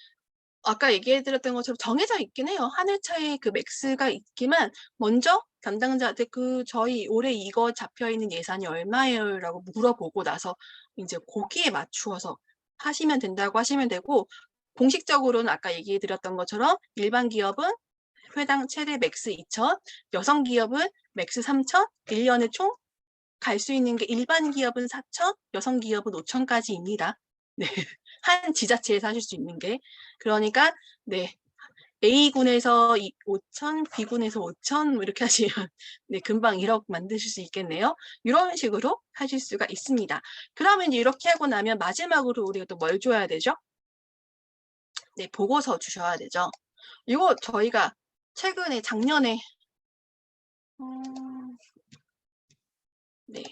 아까 얘기해드렸던 것처럼 정해져 있긴 해요. 하늘차의 그 맥스가 있지만 먼저 담당자한테 저희 올해 이거 잡혀있는 예산이 얼마예요? 라고 물어보고 나서 이제 거기에 맞추어서 하시면 된다고 하시면 되고, 공식적으로는 아까 얘기해드렸던 것처럼 일반 기업은 회당 최대 맥스 2천, 여성 기업은 맥스 3천, 1년에 총 갈 수 있는 게 일반 기업은 4천, 여성 기업은 5천까지입니다. 네. 한 지자체에서 하실 수 있는 게. 그러니까, 네. A군에서 5천, B군에서 5천, 뭐 이렇게 하시면, 네, 금방 1억 만드실 수 있겠네요. 이런 식으로 하실 수가 있습니다. 그러면 이렇게 하고 나면 마지막으로 우리가 또 뭘 줘야 되죠? 네, 보고서 주셔야 되죠. 이거 저희가 최근에 작년에, 네.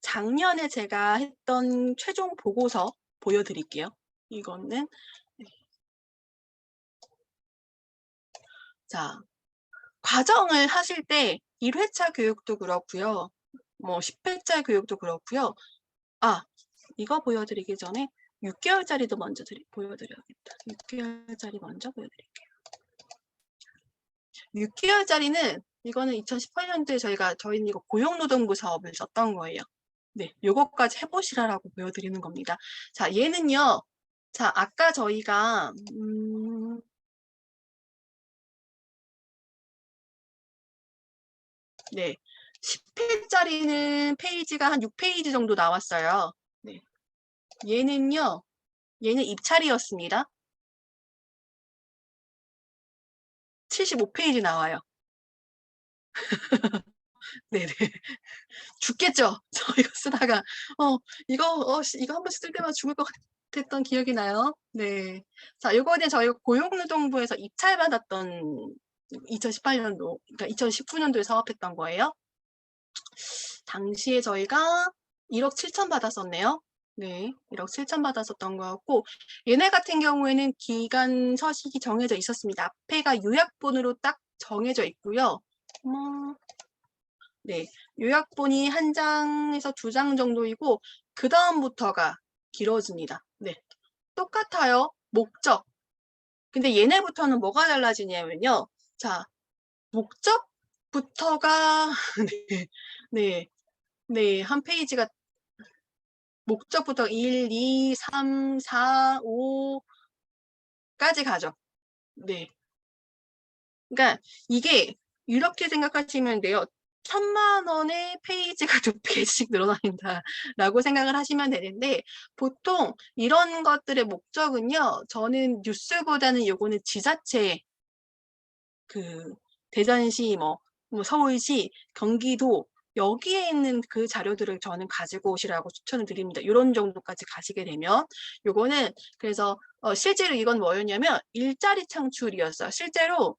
작년에 제가 했던 최종 보고서 보여드릴게요. 이거는, 네. 자, 과정을 하실 때 1회차 교육도 그렇고요. 뭐 10회차 교육도 그렇고요. 아, 이거 보여드리기 전에 6개월짜리도 먼저 보여드려야겠다. 6개월짜리 먼저 보여드릴게요. 6개월짜리는 이거는 2018년도에 저희는 이거 고용노동부 사업을 썼던 거예요. 네, 요거까지 해보시라라고 보여드리는 겁니다. 자, 얘는요. 자, 아까 저희가 네, 10회짜리는 페이지가 한 6페이지 정도 나왔어요. 네, 얘는 입찰이었습니다. 75페이지 나와요. 네네. 죽겠죠? 저 이거 쓰다가, 이거 한 번씩 쓸 때마다 죽을 것 같았던 기억이 나요. 네. 자, 요거는 저희가 고용노동부에서 입찰받았던 2018년도, 그러니까 2019년도에 사업했던 거예요. 당시에 저희가 1억 7천 받았었네요. 네, 1억 7천 받았었던 거 같고, 얘네 같은 경우에는 기간 서식이 정해져 있었습니다. 앞에가 요약본으로 딱 정해져 있고요. 네, 요약본이 한 장에서 2장 정도이고, 그 다음부터가 길어집니다. 네, 똑같아요. 목적. 근데 얘네부터는 뭐가 달라지냐면요. 자, 목적부터가, 네, 네, 한 페이지가 목적부터 1, 2, 3, 4, 5까지 가죠. 네. 그러니까 이게 이렇게 생각하시면 돼요. 1,000만 원의 페이지가 2페이지씩 늘어난다라고 생각을 하시면 되는데, 보통 이런 것들의 목적은요, 저는 뉴스보다는 요거는 지자체, 대전시, 뭐 서울시, 경기도, 여기에 있는 그 자료들을 저는 가지고 오시라고 추천을 드립니다. 이런 정도까지 가시게 되면. 요거는 그래서 실제로 이건 뭐였냐면 일자리 창출이었어요. 실제로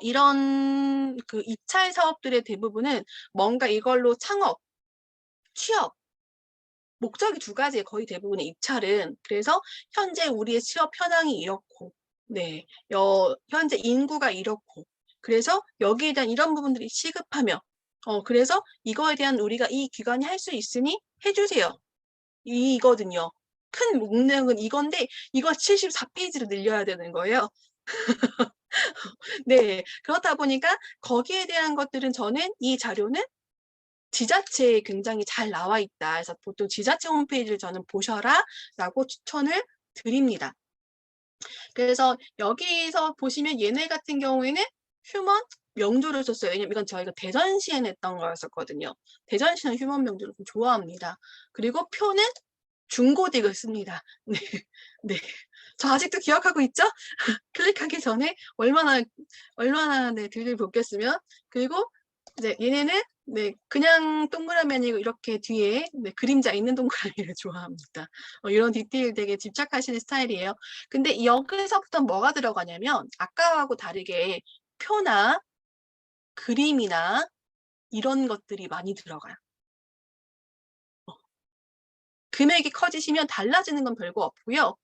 이런 그 입찰 사업들의 대부분은 뭔가 이걸로 창업, 취업, 목적이 2가지에 거의 대부분의 입찰은. 그래서 현재 우리의 취업 현황이 이렇고, 네, 현재 인구가 이렇고, 그래서 여기에 대한 이런 부분들이 시급하며, 그래서 이거에 대한 우리가 이 기관이 할 수 있으니 해주세요. 이거든요. 큰 목록은 이건데, 이거 74페이지로 늘려야 되는 거예요. 네, 그렇다 보니까 거기에 대한 것들은 저는 이 자료는 지자체에 굉장히 잘 나와 있다. 그래서 보통 지자체 홈페이지를 저는 보셔라 라고 추천을 드립니다. 그래서 여기서 보시면 얘네 같은 경우에는 휴먼 명조를 썼어요. 왜냐면 이건 저희가 대전시에 냈던 거였었거든요. 대전시는 휴먼 명조를 좀 좋아합니다. 그리고 표는 중고딕을 씁니다. 네, 네. 저 아직도 기억하고 있죠? 클릭하기 전에 얼마나 네, 들들 볶였으면. 그리고 이제 얘네는 네, 그냥 동그라미 아니고 이렇게 뒤에 네, 그림자 있는 동그라미를 좋아합니다. 이런 디테일 되게 집착하시는 스타일이에요. 근데 여기서부터 뭐가 들어가냐면 아까하고 다르게 표나 그림이나 이런 것들이 많이 들어가요. 금액이 커지시면 달라지는 건 별거 없고요.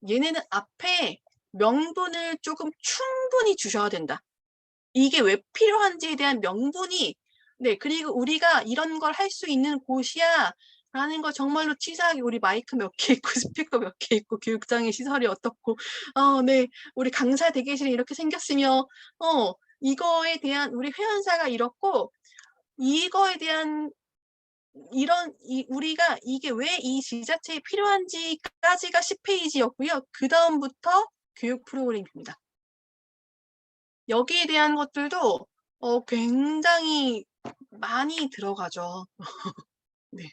얘네는 앞에 명분을 조금 충분히 주셔야 된다. 이게 왜 필요한지에 대한 명분이 네 그리고 우리가 이런 걸 할 수 있는 곳이야 라는 거 정말로 치사하게 우리 마이크 몇 개 있고 스피커 몇 개 있고 교육장의 시설이 어떻고 네 우리 강사 대기실이 이렇게 생겼으며 이거에 대한 우리 회원사가 이렇고 이거에 대한 우리가 이게 왜 이 지자체에 필요한지까지가 10페이지였고요. 그 다음부터 교육 프로그램입니다. 여기에 대한 것들도 굉장히 많이 들어가죠. 네.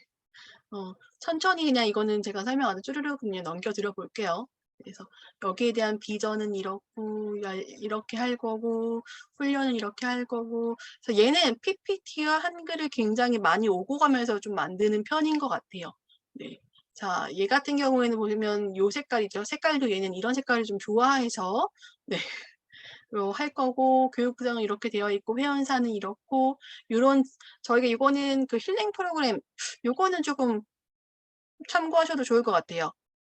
천천히 그냥 이거는 제가 설명 안 쭈르륵 그냥 넘겨드려 볼게요. 그래서 여기에 대한 비전은 이렇고 이렇게 할 거고 훈련은 이렇게 할 거고 그래서 얘는 PPT와 한글을 굉장히 많이 오고 가면서 좀 만드는 편인 것 같아요. 네. 자, 얘 같은 경우에는 보시면 요 색깔이죠. 색깔도 얘는 이런 색깔을 좀 좋아해서 네. 할 거고 교육부장은 이렇게 되어 있고 회원사는 이렇고 요런 저희가 이거는 그 힐링 프로그램 요거는 조금 참고하셔도 좋을 것 같아요.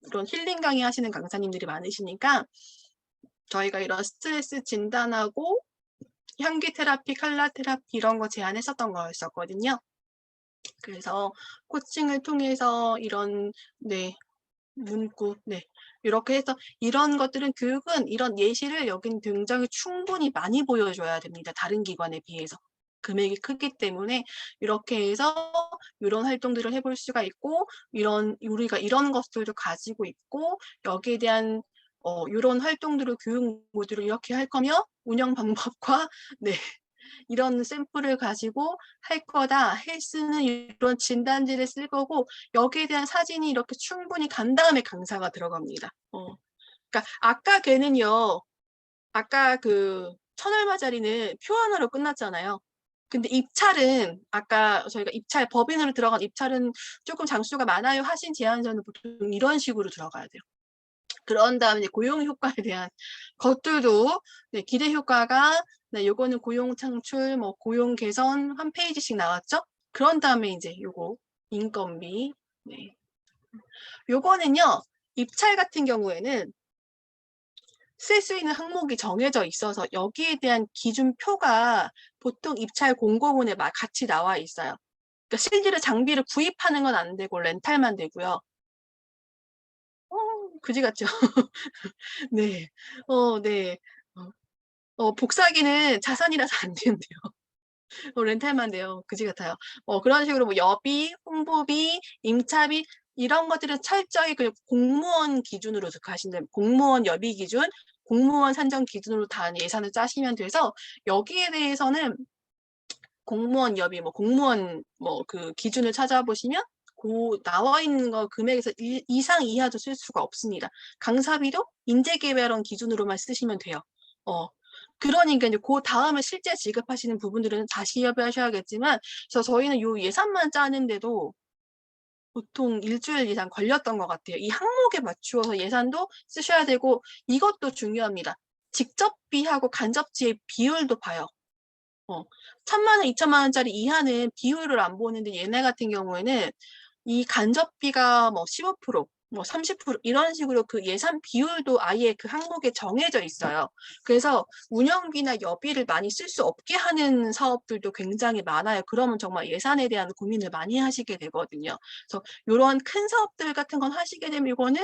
이런 힐링 강의 하시는 강사님들이 많으시니까 저희가 이런 스트레스 진단하고 향기 테라피, 칼라 테라피 이런 거 제안했었던 거였었거든요. 그래서 코칭을 통해서 이런 문구 이렇게 해서 이런 것들은 교육은 이런 예시를 여긴 굉장히 충분히 많이 보여줘야 됩니다. 다른 기관에 비해서. 금액이 크기 때문에 이렇게 해서 이런 활동들을 해볼 수가 있고 우리가 이런 것들도 가지고 있고 여기에 대한 이런 활동들을 교육 모듈을 이렇게 할 거며 운영 방법과 이런 샘플을 가지고 할 거다. 헬스는 이런 진단지를 쓸 거고 여기에 대한 사진이 이렇게 충분히 간 다음에 강사가 들어갑니다. 그러니까 아까 걔는요. 아까 그 1,000얼마짜리는 표 하나로 끝났잖아요. 근데 입찰은 아까 저희가 입찰 법인으로 들어간 입찰은 조금 장수가 많아요 하신 제안서는 보통 이런 식으로 들어가야 돼요. 그런 다음에 이제 고용 효과에 대한 것들도 기대 효과가 요거는 고용 창출, 뭐 고용 개선 한 페이지씩 나왔죠. 그런 다음에 이제 요거 인건비. 요거는요 입찰 같은 경우에는 쓸 수 있는 항목이 정해져 있어서 여기에 대한 기준표가 보통 입찰 공고문에 같이 나와 있어요. 그러니까 실제로 장비를 구입하는 건 안 되고 렌탈만 되고요. 그지 같죠? 네. 네. 복사기는 자산이라서 안 된대요. 렌탈만 돼요. 그지 같아요. 그런 식으로 뭐 여비, 홍보비, 임차비 이런 것들은 철저히 그 공무원 기준으로 하시는 공무원 여비 기준, 공무원 산정 기준으로 다 예산을 짜시면 돼서 여기에 대해서는 공무원 여비, 뭐 공무원 그 기준을 찾아보시면 나와 있는 거 금액에서 이상 이하도 쓸 수가 없습니다. 강사비도 인재개발원 기준으로만 쓰시면 돼요. 그러니까 이제 그 다음에 실제 지급하시는 부분들은 다시 협의하셔야겠지만, 그래서 저희는 요 예산만 짜는데도 보통 일주일 이상 걸렸던 것 같아요. 이 항목에 맞추어서 예산도 쓰셔야 되고, 이것도 중요합니다. 직접비하고 간접지의 비율도 봐요. 1,000만 원, 2천만 원짜리 이하는 비율을 안 보는데 얘네 같은 경우에는 이 간접비가 뭐 15%, 뭐 30% 이런 식으로 그 예산 비율도 아예 그 항목에 정해져 있어요. 그래서 운영비나 여비를 많이 쓸 수 없게 하는 사업들도 굉장히 많아요. 그러면 정말 예산에 대한 고민을 많이 하시게 되거든요. 그래서 이런 큰 사업들 같은 건 하시게 되면 이거는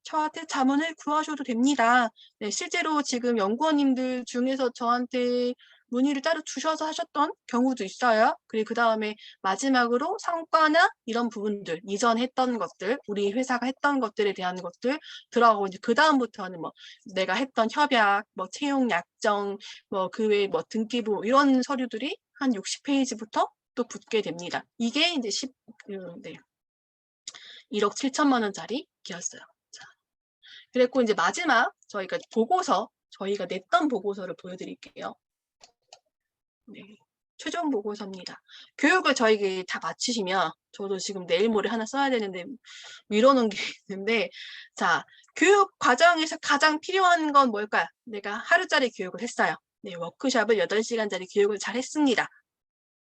저한테 자문을 구하셔도 됩니다. 실제로 지금 연구원님들 중에서 저한테 문의를 따로 주셔서 하셨던 경우도 있어요. 그리고 그 다음에 마지막으로 성과나 이런 부분들, 이전 했던 것들, 우리 회사가 했던 것들에 대한 것들 들어가고 이제 그 다음부터는 뭐 내가 했던 협약, 뭐 채용 약정, 뭐 그 외에 뭐 등기부 이런 서류들이 한 60페이지부터 또 붙게 됩니다. 이게 이제 1억 7천만 원짜리 기였어요. 자, 그랬고 이제 마지막 저희가 보고서, 저희가 냈던 보고서를 보여드릴게요. 최종 보고서입니다. 교육을 저에게 다 마치시면 저도 지금 내일 모레 하나 써야 되는데 미뤄놓은 게 있는데 자 교육 과정에서 가장 필요한 건 뭘까요? 내가 하루짜리 교육을 했어요. 워크숍을 8시간짜리 교육을 잘 했습니다.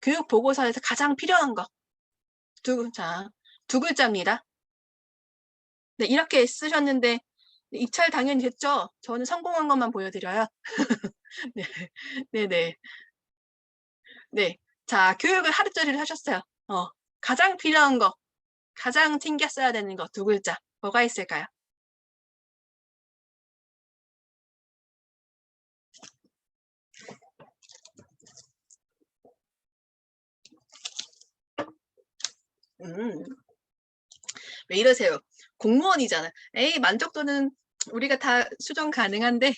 교육 보고서에서 가장 필요한 거 두 글자입니다. 이렇게 쓰셨는데 입찰 당연히 됐죠. 저는 성공한 것만 보여드려요. 네, 네네. 네. 자, 교육을 하루 종일 하셨어요. 가장 필요한 거, 가장 챙겨 써야 되는 거 두 글자. 뭐가 있을까요? 왜 이러세요? 공무원이잖아. 에이, 만족도는 우리가 다 수정 가능한데,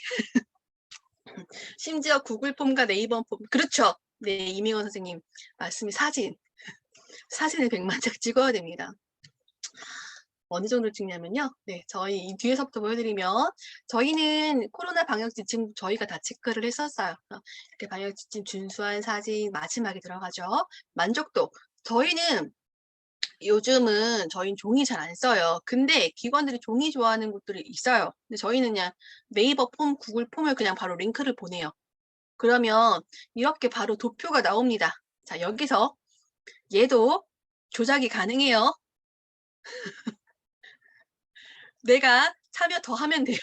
심지어 구글 폼과 네이버 폼. 그렇죠. 네, 이민원 선생님 말씀이 사진을 100만 장 찍어야 됩니다. 어느 정도 찍냐면요. 네, 저희 이 뒤에서부터 보여드리면 저희는 코로나 방역 지침 저희가 다 체크를 했었어요. 이렇게 방역 지침 준수한 사진 마지막에 들어가죠. 만족도. 요즘은 저희는 종이 잘 안 써요. 근데 기관들이 종이 좋아하는 곳들이 있어요. 근데 저희는 그냥 네이버 폼, 구글 폼을 그냥 바로 링크를 보내요. 그러면 이렇게 바로 도표가 나옵니다. 자, 여기서 얘도 조작이 가능해요. 내가 참여 더 하면 돼요.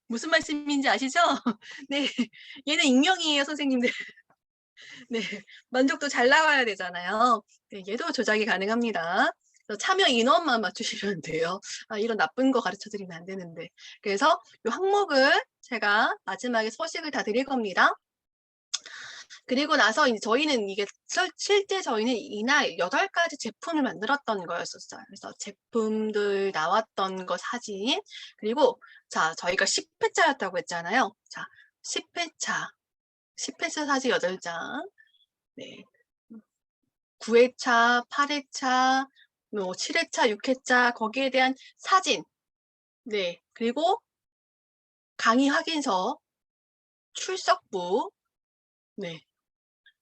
무슨 말씀인지 아시죠? 네, 얘는 익명이에요, 선생님들. 네, 만족도 잘 나와야 되잖아요. 네, 얘도 조작이 가능합니다. 그래서 참여 인원만 맞추시면 돼요. 아, 이런 나쁜 거 가르쳐 드리면 안 되는데. 그래서 이 항목을 제가 마지막에 소식을 다 드릴 겁니다. 그리고 나서 이제 저희는 이게 실제 저희는 이날 8가지 제품을 만들었던 거였었어요. 그래서 제품들 나왔던 거 사진, 그리고 자, 저희가 10회차였다고 했잖아요. 자, 10회차 사진 8장. 네. 9회차, 8회차, 뭐 7회차, 6회차 거기에 대한 사진. 네. 그리고 강의 확인서, 출석부. 네.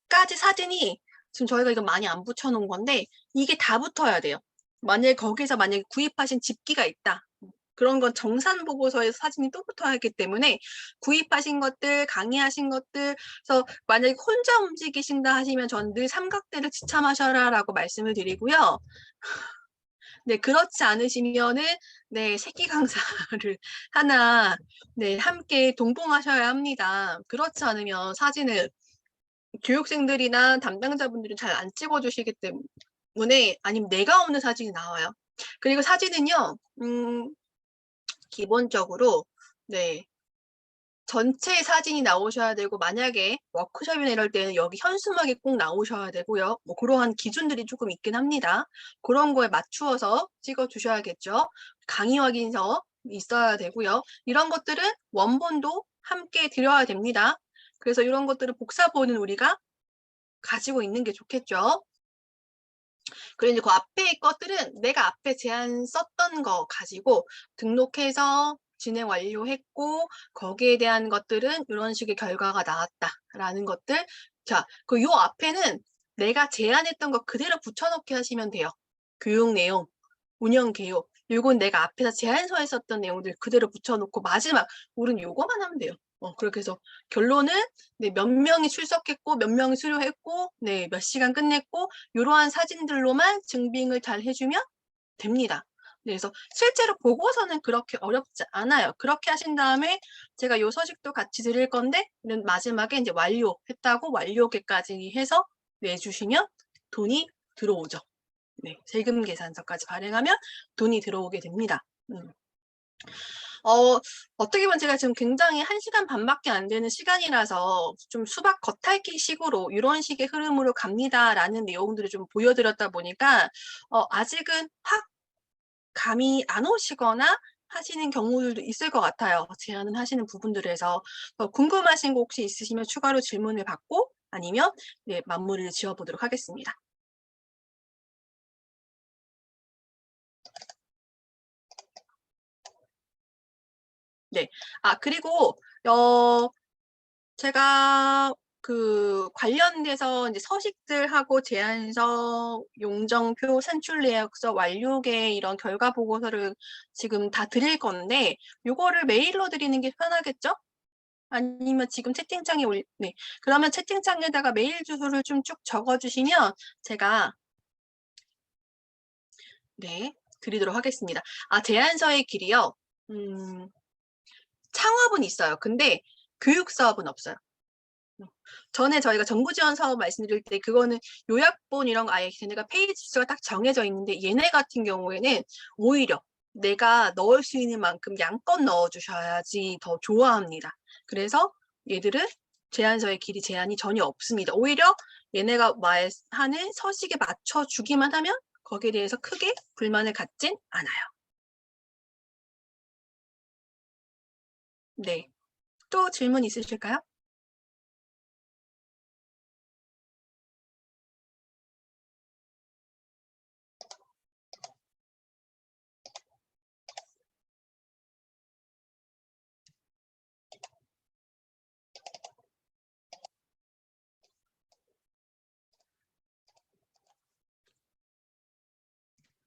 까지 사진이 지금 저희가 이거 많이 안 붙여놓은 건데 이게 다 붙어야 돼요. 만약에 거기서 만약에 구입하신 집기가 있다. 그런 건 정산 보고서에 사진이 또 붙어야 하기 때문에 구입하신 것들, 강의하신 것들, 그래서 만약에 혼자 움직이신다 하시면 저는 늘 삼각대를 지참하셔라 라고 말씀을 드리고요. 네, 그렇지 않으시면은, 네, 새끼 강사를 하나, 네, 함께 동봉하셔야 합니다. 그렇지 않으면 사진을 교육생들이나 담당자분들이 잘 안 찍어주시기 때문에 아니면 내가 없는 사진이 나와요. 그리고 사진은요, 기본적으로 네 전체 사진이 나오셔야 되고 만약에 워크숍이나 이럴 때는 여기 현수막이 꼭 나오셔야 되고요. 뭐 그러한 기준들이 조금 있긴 합니다. 그런 거에 맞추어서 찍어주셔야겠죠. 강의 확인서 있어야 되고요. 이런 것들은 원본도 함께 드려야 됩니다. 그래서 이런 것들을 복사본은 우리가 가지고 있는 게 좋겠죠. 그리고 이제 그 앞에 것들은 내가 앞에 제안 썼던 거 가지고 등록해서 진행 완료했고 거기에 대한 것들은 이런 식의 결과가 나왔다라는 것들. 자, 그 요 앞에는 내가 제안했던 거 그대로 붙여넣기 하시면 돼요. 교육 내용, 운영 개요. 요건 내가 앞에서 제안서에 썼던 내용들 그대로 붙여놓고 마지막 우린 요거만 하면 돼요. 그렇게 해서 결론은 네, 몇 명이 출석했고 몇 명이 수료했고 네, 몇 시간 끝냈고 이러한 사진들로만 증빙을 잘 해주면 됩니다. 네, 그래서 실제로 보고서는 그렇게 어렵지 않아요. 그렇게 하신 다음에 제가 이 서식도 같이 드릴 건데 마지막에 이제 완료했다고 완료계까지 해서 내주시면 돈이 들어오죠. 네, 세금 계산서까지 발행하면 돈이 들어오게 됩니다. 어떻게 보면 제가 지금 굉장히 1시간 반밖에 안 되는 시간이라서 좀 수박 겉핥기 식으로 이런 식의 흐름으로 갑니다라는 내용들을 좀 보여드렸다 보니까 아직은 확 감이 안 오시거나 하시는 경우들도 있을 것 같아요. 제안을 하시는 부분들에서 궁금하신 거 혹시 있으시면 추가로 질문을 받고 아니면 네, 마무리를 지어보도록 하겠습니다. 네. 그리고, 제가 그 관련돼서 이제 서식들하고 제안서, 용정표, 산출내역서, 완료계 이런 결과 보고서를 지금 다 드릴 건데, 요거를 메일로 드리는 게 편하겠죠? 아니면 지금 채팅창에 네. 그러면 채팅창에다가 메일 주소를 좀 쭉 적어주시면 제가, 네, 드리도록 하겠습니다. 제안서의 길이요. 창업은 있어요. 근데 교육 사업은 없어요. 전에 저희가 정부 지원 사업 말씀드릴 때 그거는 요약본 이런 거 아예 걔네가 페이지 수가 딱 정해져 있는데 얘네 같은 경우에는 오히려 내가 넣을 수 있는 만큼 양껏 넣어주셔야지 더 좋아합니다. 그래서 얘들은 제안서의 길이 제한이 전혀 없습니다. 오히려 얘네가 말하는 서식에 맞춰주기만 하면 거기에 대해서 크게 불만을 갖진 않아요. 네. 또 질문 있으실까요?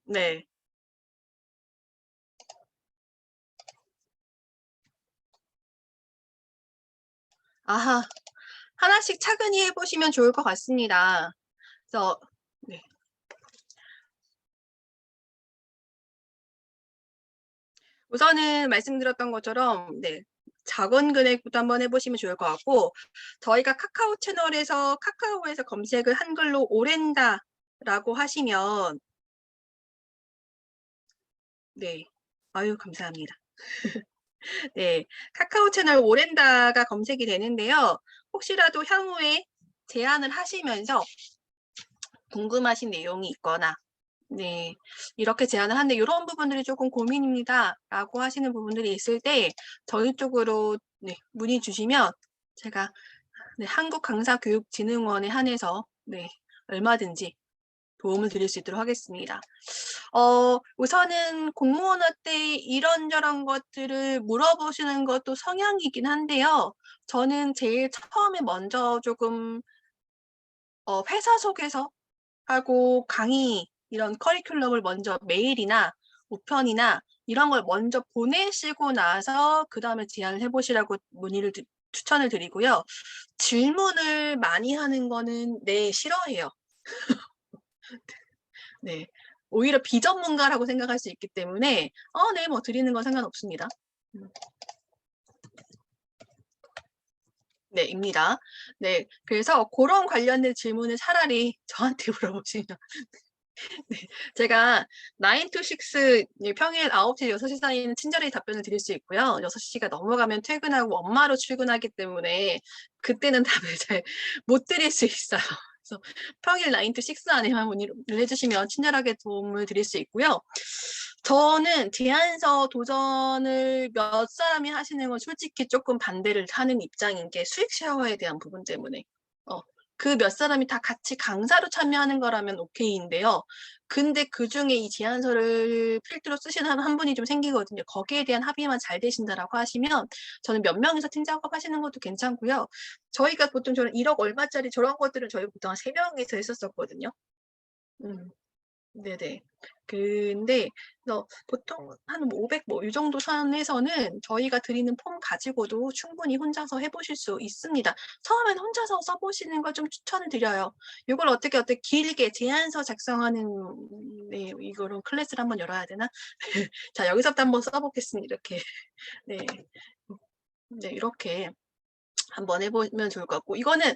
네. 아하, 하나씩 차근히 해보시면 좋을 것 같습니다. 그래서, 네. 우선은 말씀드렸던 것처럼, 네. 작은 금액부터 한번 해보시면 좋을 것 같고, 저희가 카카오 채널에서 카카오에서 검색을 한글로 오렌다라고 하시면, 네. 아유, 감사합니다. 네. 카카오 채널 오렌다가 검색이 되는데요. 혹시라도 향후에 제안을 하시면서 궁금하신 내용이 있거나, 네, 이렇게 제안을 하는데 이런 부분들이 조금 고민입니다 라고 하시는 부분들이 있을 때 저희 쪽으로 네, 문의 주시면 제가 네, 한국강사교육진흥원에 한해서 네, 얼마든지 도움을 드릴 수 있도록 하겠습니다. 우선은 공무원한테 이런저런 것들을 물어보시는 것도 성향이긴 한데요. 저는 제일 처음에 먼저 조금 회사 소개서 하고 강의 이런 커리큘럼을 먼저 메일이나 우편이나 이런 걸 먼저 보내시고 나서 그 다음에 제안을 해보시라고 추천을 드리고요. 질문을 많이 하는 거는 네, 싫어해요. 네. 오히려 비전문가라고 생각할 수 있기 때문에 네, 뭐 드리는 건 상관없습니다. 네, 입니다. 네, 그래서 그런 관련된 질문을 차라리 저한테 물어보시면 네, 제가 9 to 6 평일 9시, 6시 사이에는 친절히 답변을 드릴 수 있고요. 6시가 넘어가면 퇴근하고 엄마로 출근하기 때문에 그때는 답을 잘 못 드릴 수 있어요. 그래서 평일 9 to 6 안에만 문의를 해주시면 친절하게 도움을 드릴 수 있고요. 저는 제안서 도전을 몇 사람이 하시는 건 솔직히 조금 반대를 하는 입장인 게 수익 쉐어에 대한 부분 때문에 그 몇 사람이 다 같이 강사로 참여하는 거라면 오케이인데요. 근데 그중에 이 제안서를 필두로 쓰시는 한 분이 좀 생기거든요. 거기에 대한 합의만 잘 되신다라고 하시면 저는 몇 명이서 팀 작업하시는 것도 괜찮고요. 저희가 보통 저는 1억 얼마짜리 저런 것들은 저희 보통 한 3명이서 했었거든요. 네네. 근데 보통 한 500 뭐 이 정도 선에서는 저희가 드리는 폼 가지고도 충분히 혼자서 해보실 수 있습니다. 처음엔 혼자서 써보시는 걸 좀 추천을 드려요. 이걸 어떻게 길게 제안서 작성하는 네, 이거를 클래스를 한번 열어야 되나? 자, 여기서부터 한번 써보겠습니다. 이렇게. 네. 네, 이렇게 한번 해보면 좋을 것 같고 이거는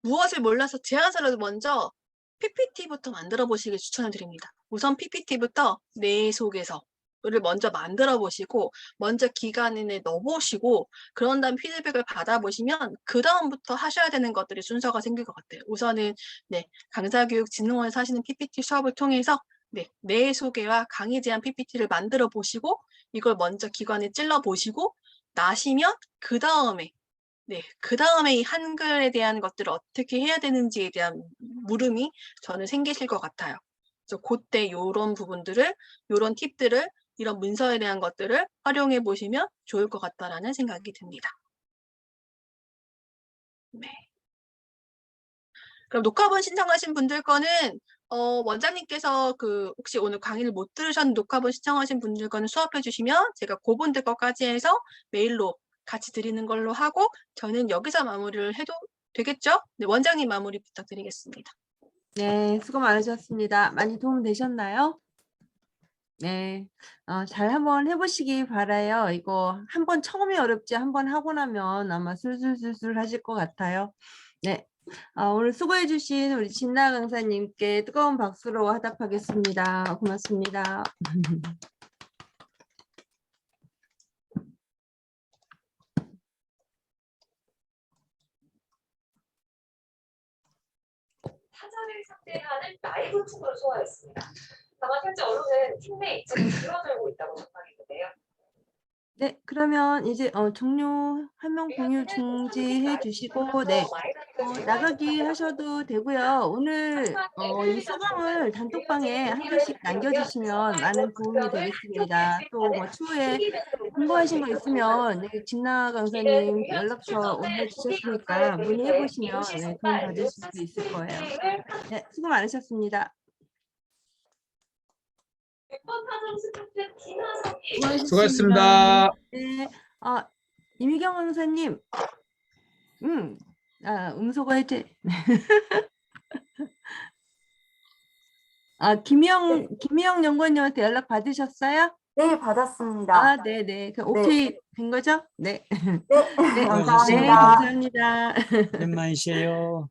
무엇을 몰라서 제안서를 먼저 PPT부터 만들어 보시길 추천을 드립니다. 우선 PPT부터 내 소개서를 먼저 만들어 보시고 먼저 기간에 넣어보시고 그런 다음 피드백을 받아보시면 그 다음부터 하셔야 되는 것들이 순서가 생길 것 같아요. 우선은 네, 강사교육진흥원에서 하시는 PPT 수업을 통해서 네, 내 소개와 강의 제안 PPT를 만들어 보시고 이걸 먼저 기관에 찔러 보시고 나시면 그 다음에 네, 그 다음에 이 한글에 대한 것들을 어떻게 해야 되는지에 대한 물음이 저는 생기실 것 같아요. 그래서 그때 이런 부분들을, 이런 팁들을, 이런 문서에 대한 것들을 활용해 보시면 좋을 것 같다라는 생각이 듭니다. 네. 그럼 녹화본 신청하신 분들 거는 원장님께서 혹시 오늘 강의를 못 들으셨는데 녹화본 신청하신 분들 거는 수업해 주시면 제가 그분들 거까지 해서 메일로 같이 드리는 걸로 하고 저는 여기서 마무리를 해도 되겠죠? 네, 원장님 마무리 부탁드리겠습니다. 네, 수고 많으셨습니다. 많이 도움 되셨나요? 네, 잘 한번 해보시기 바라요. 이거 한번 처음이 어렵지 한번 하고 나면 아마 술술술술 하실 것 같아요. 네, 오늘 수고해주신 우리 진나 강사님께 뜨거운 박수로 화답하겠습니다. 고맙습니다. 타자를 상대하는 라이브 톡으로 소화했습니다. 다만 현재 언론은 팀 내 입장이 줄어들고 있다고 전망했는데요. 네, 그러면 이제 종료 화면 공유 중지해 주시고, 네, 나가기 하셔도 되고요. 오늘 이 소감을 단톡방에 한 개씩 남겨주시면 많은 도움이 되겠습니다. 또 뭐 추후에 궁금하신 거 있으면 네, 진나 강사님 연락처 올려주셨으니까 문의해 보시면 네, 도움 받을 수 있을 거예요. 네, 수고 많으셨습니다. 6번 타점 스타트 김하성이 수고하셨습니다. 네, 이미경 강사님, 음소거 해제. 김희영 연구원님한테 연락 받으셨어요? 네, 받았습니다. 네네. 오케이 된 거죠? 네. 네, 네, 감사합니다. 감사합니다. 오랜만이세요.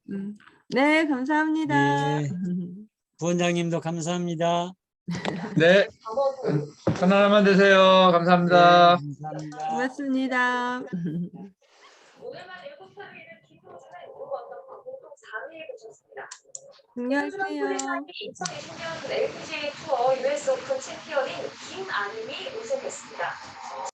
네, 감사합니다. 예. 부원장님도 감사합니다. 네. 편안한 되세요. 감사합니다. 네, 감사합니다. 고맙습니다. 오늘만 7타를 김동진의 오버웠던 공동 4위에 그쳤습니다. 안녕하세요. 2020년 LPGA 투어 US 오픈 챔피언인 김아님이 우승했습니다.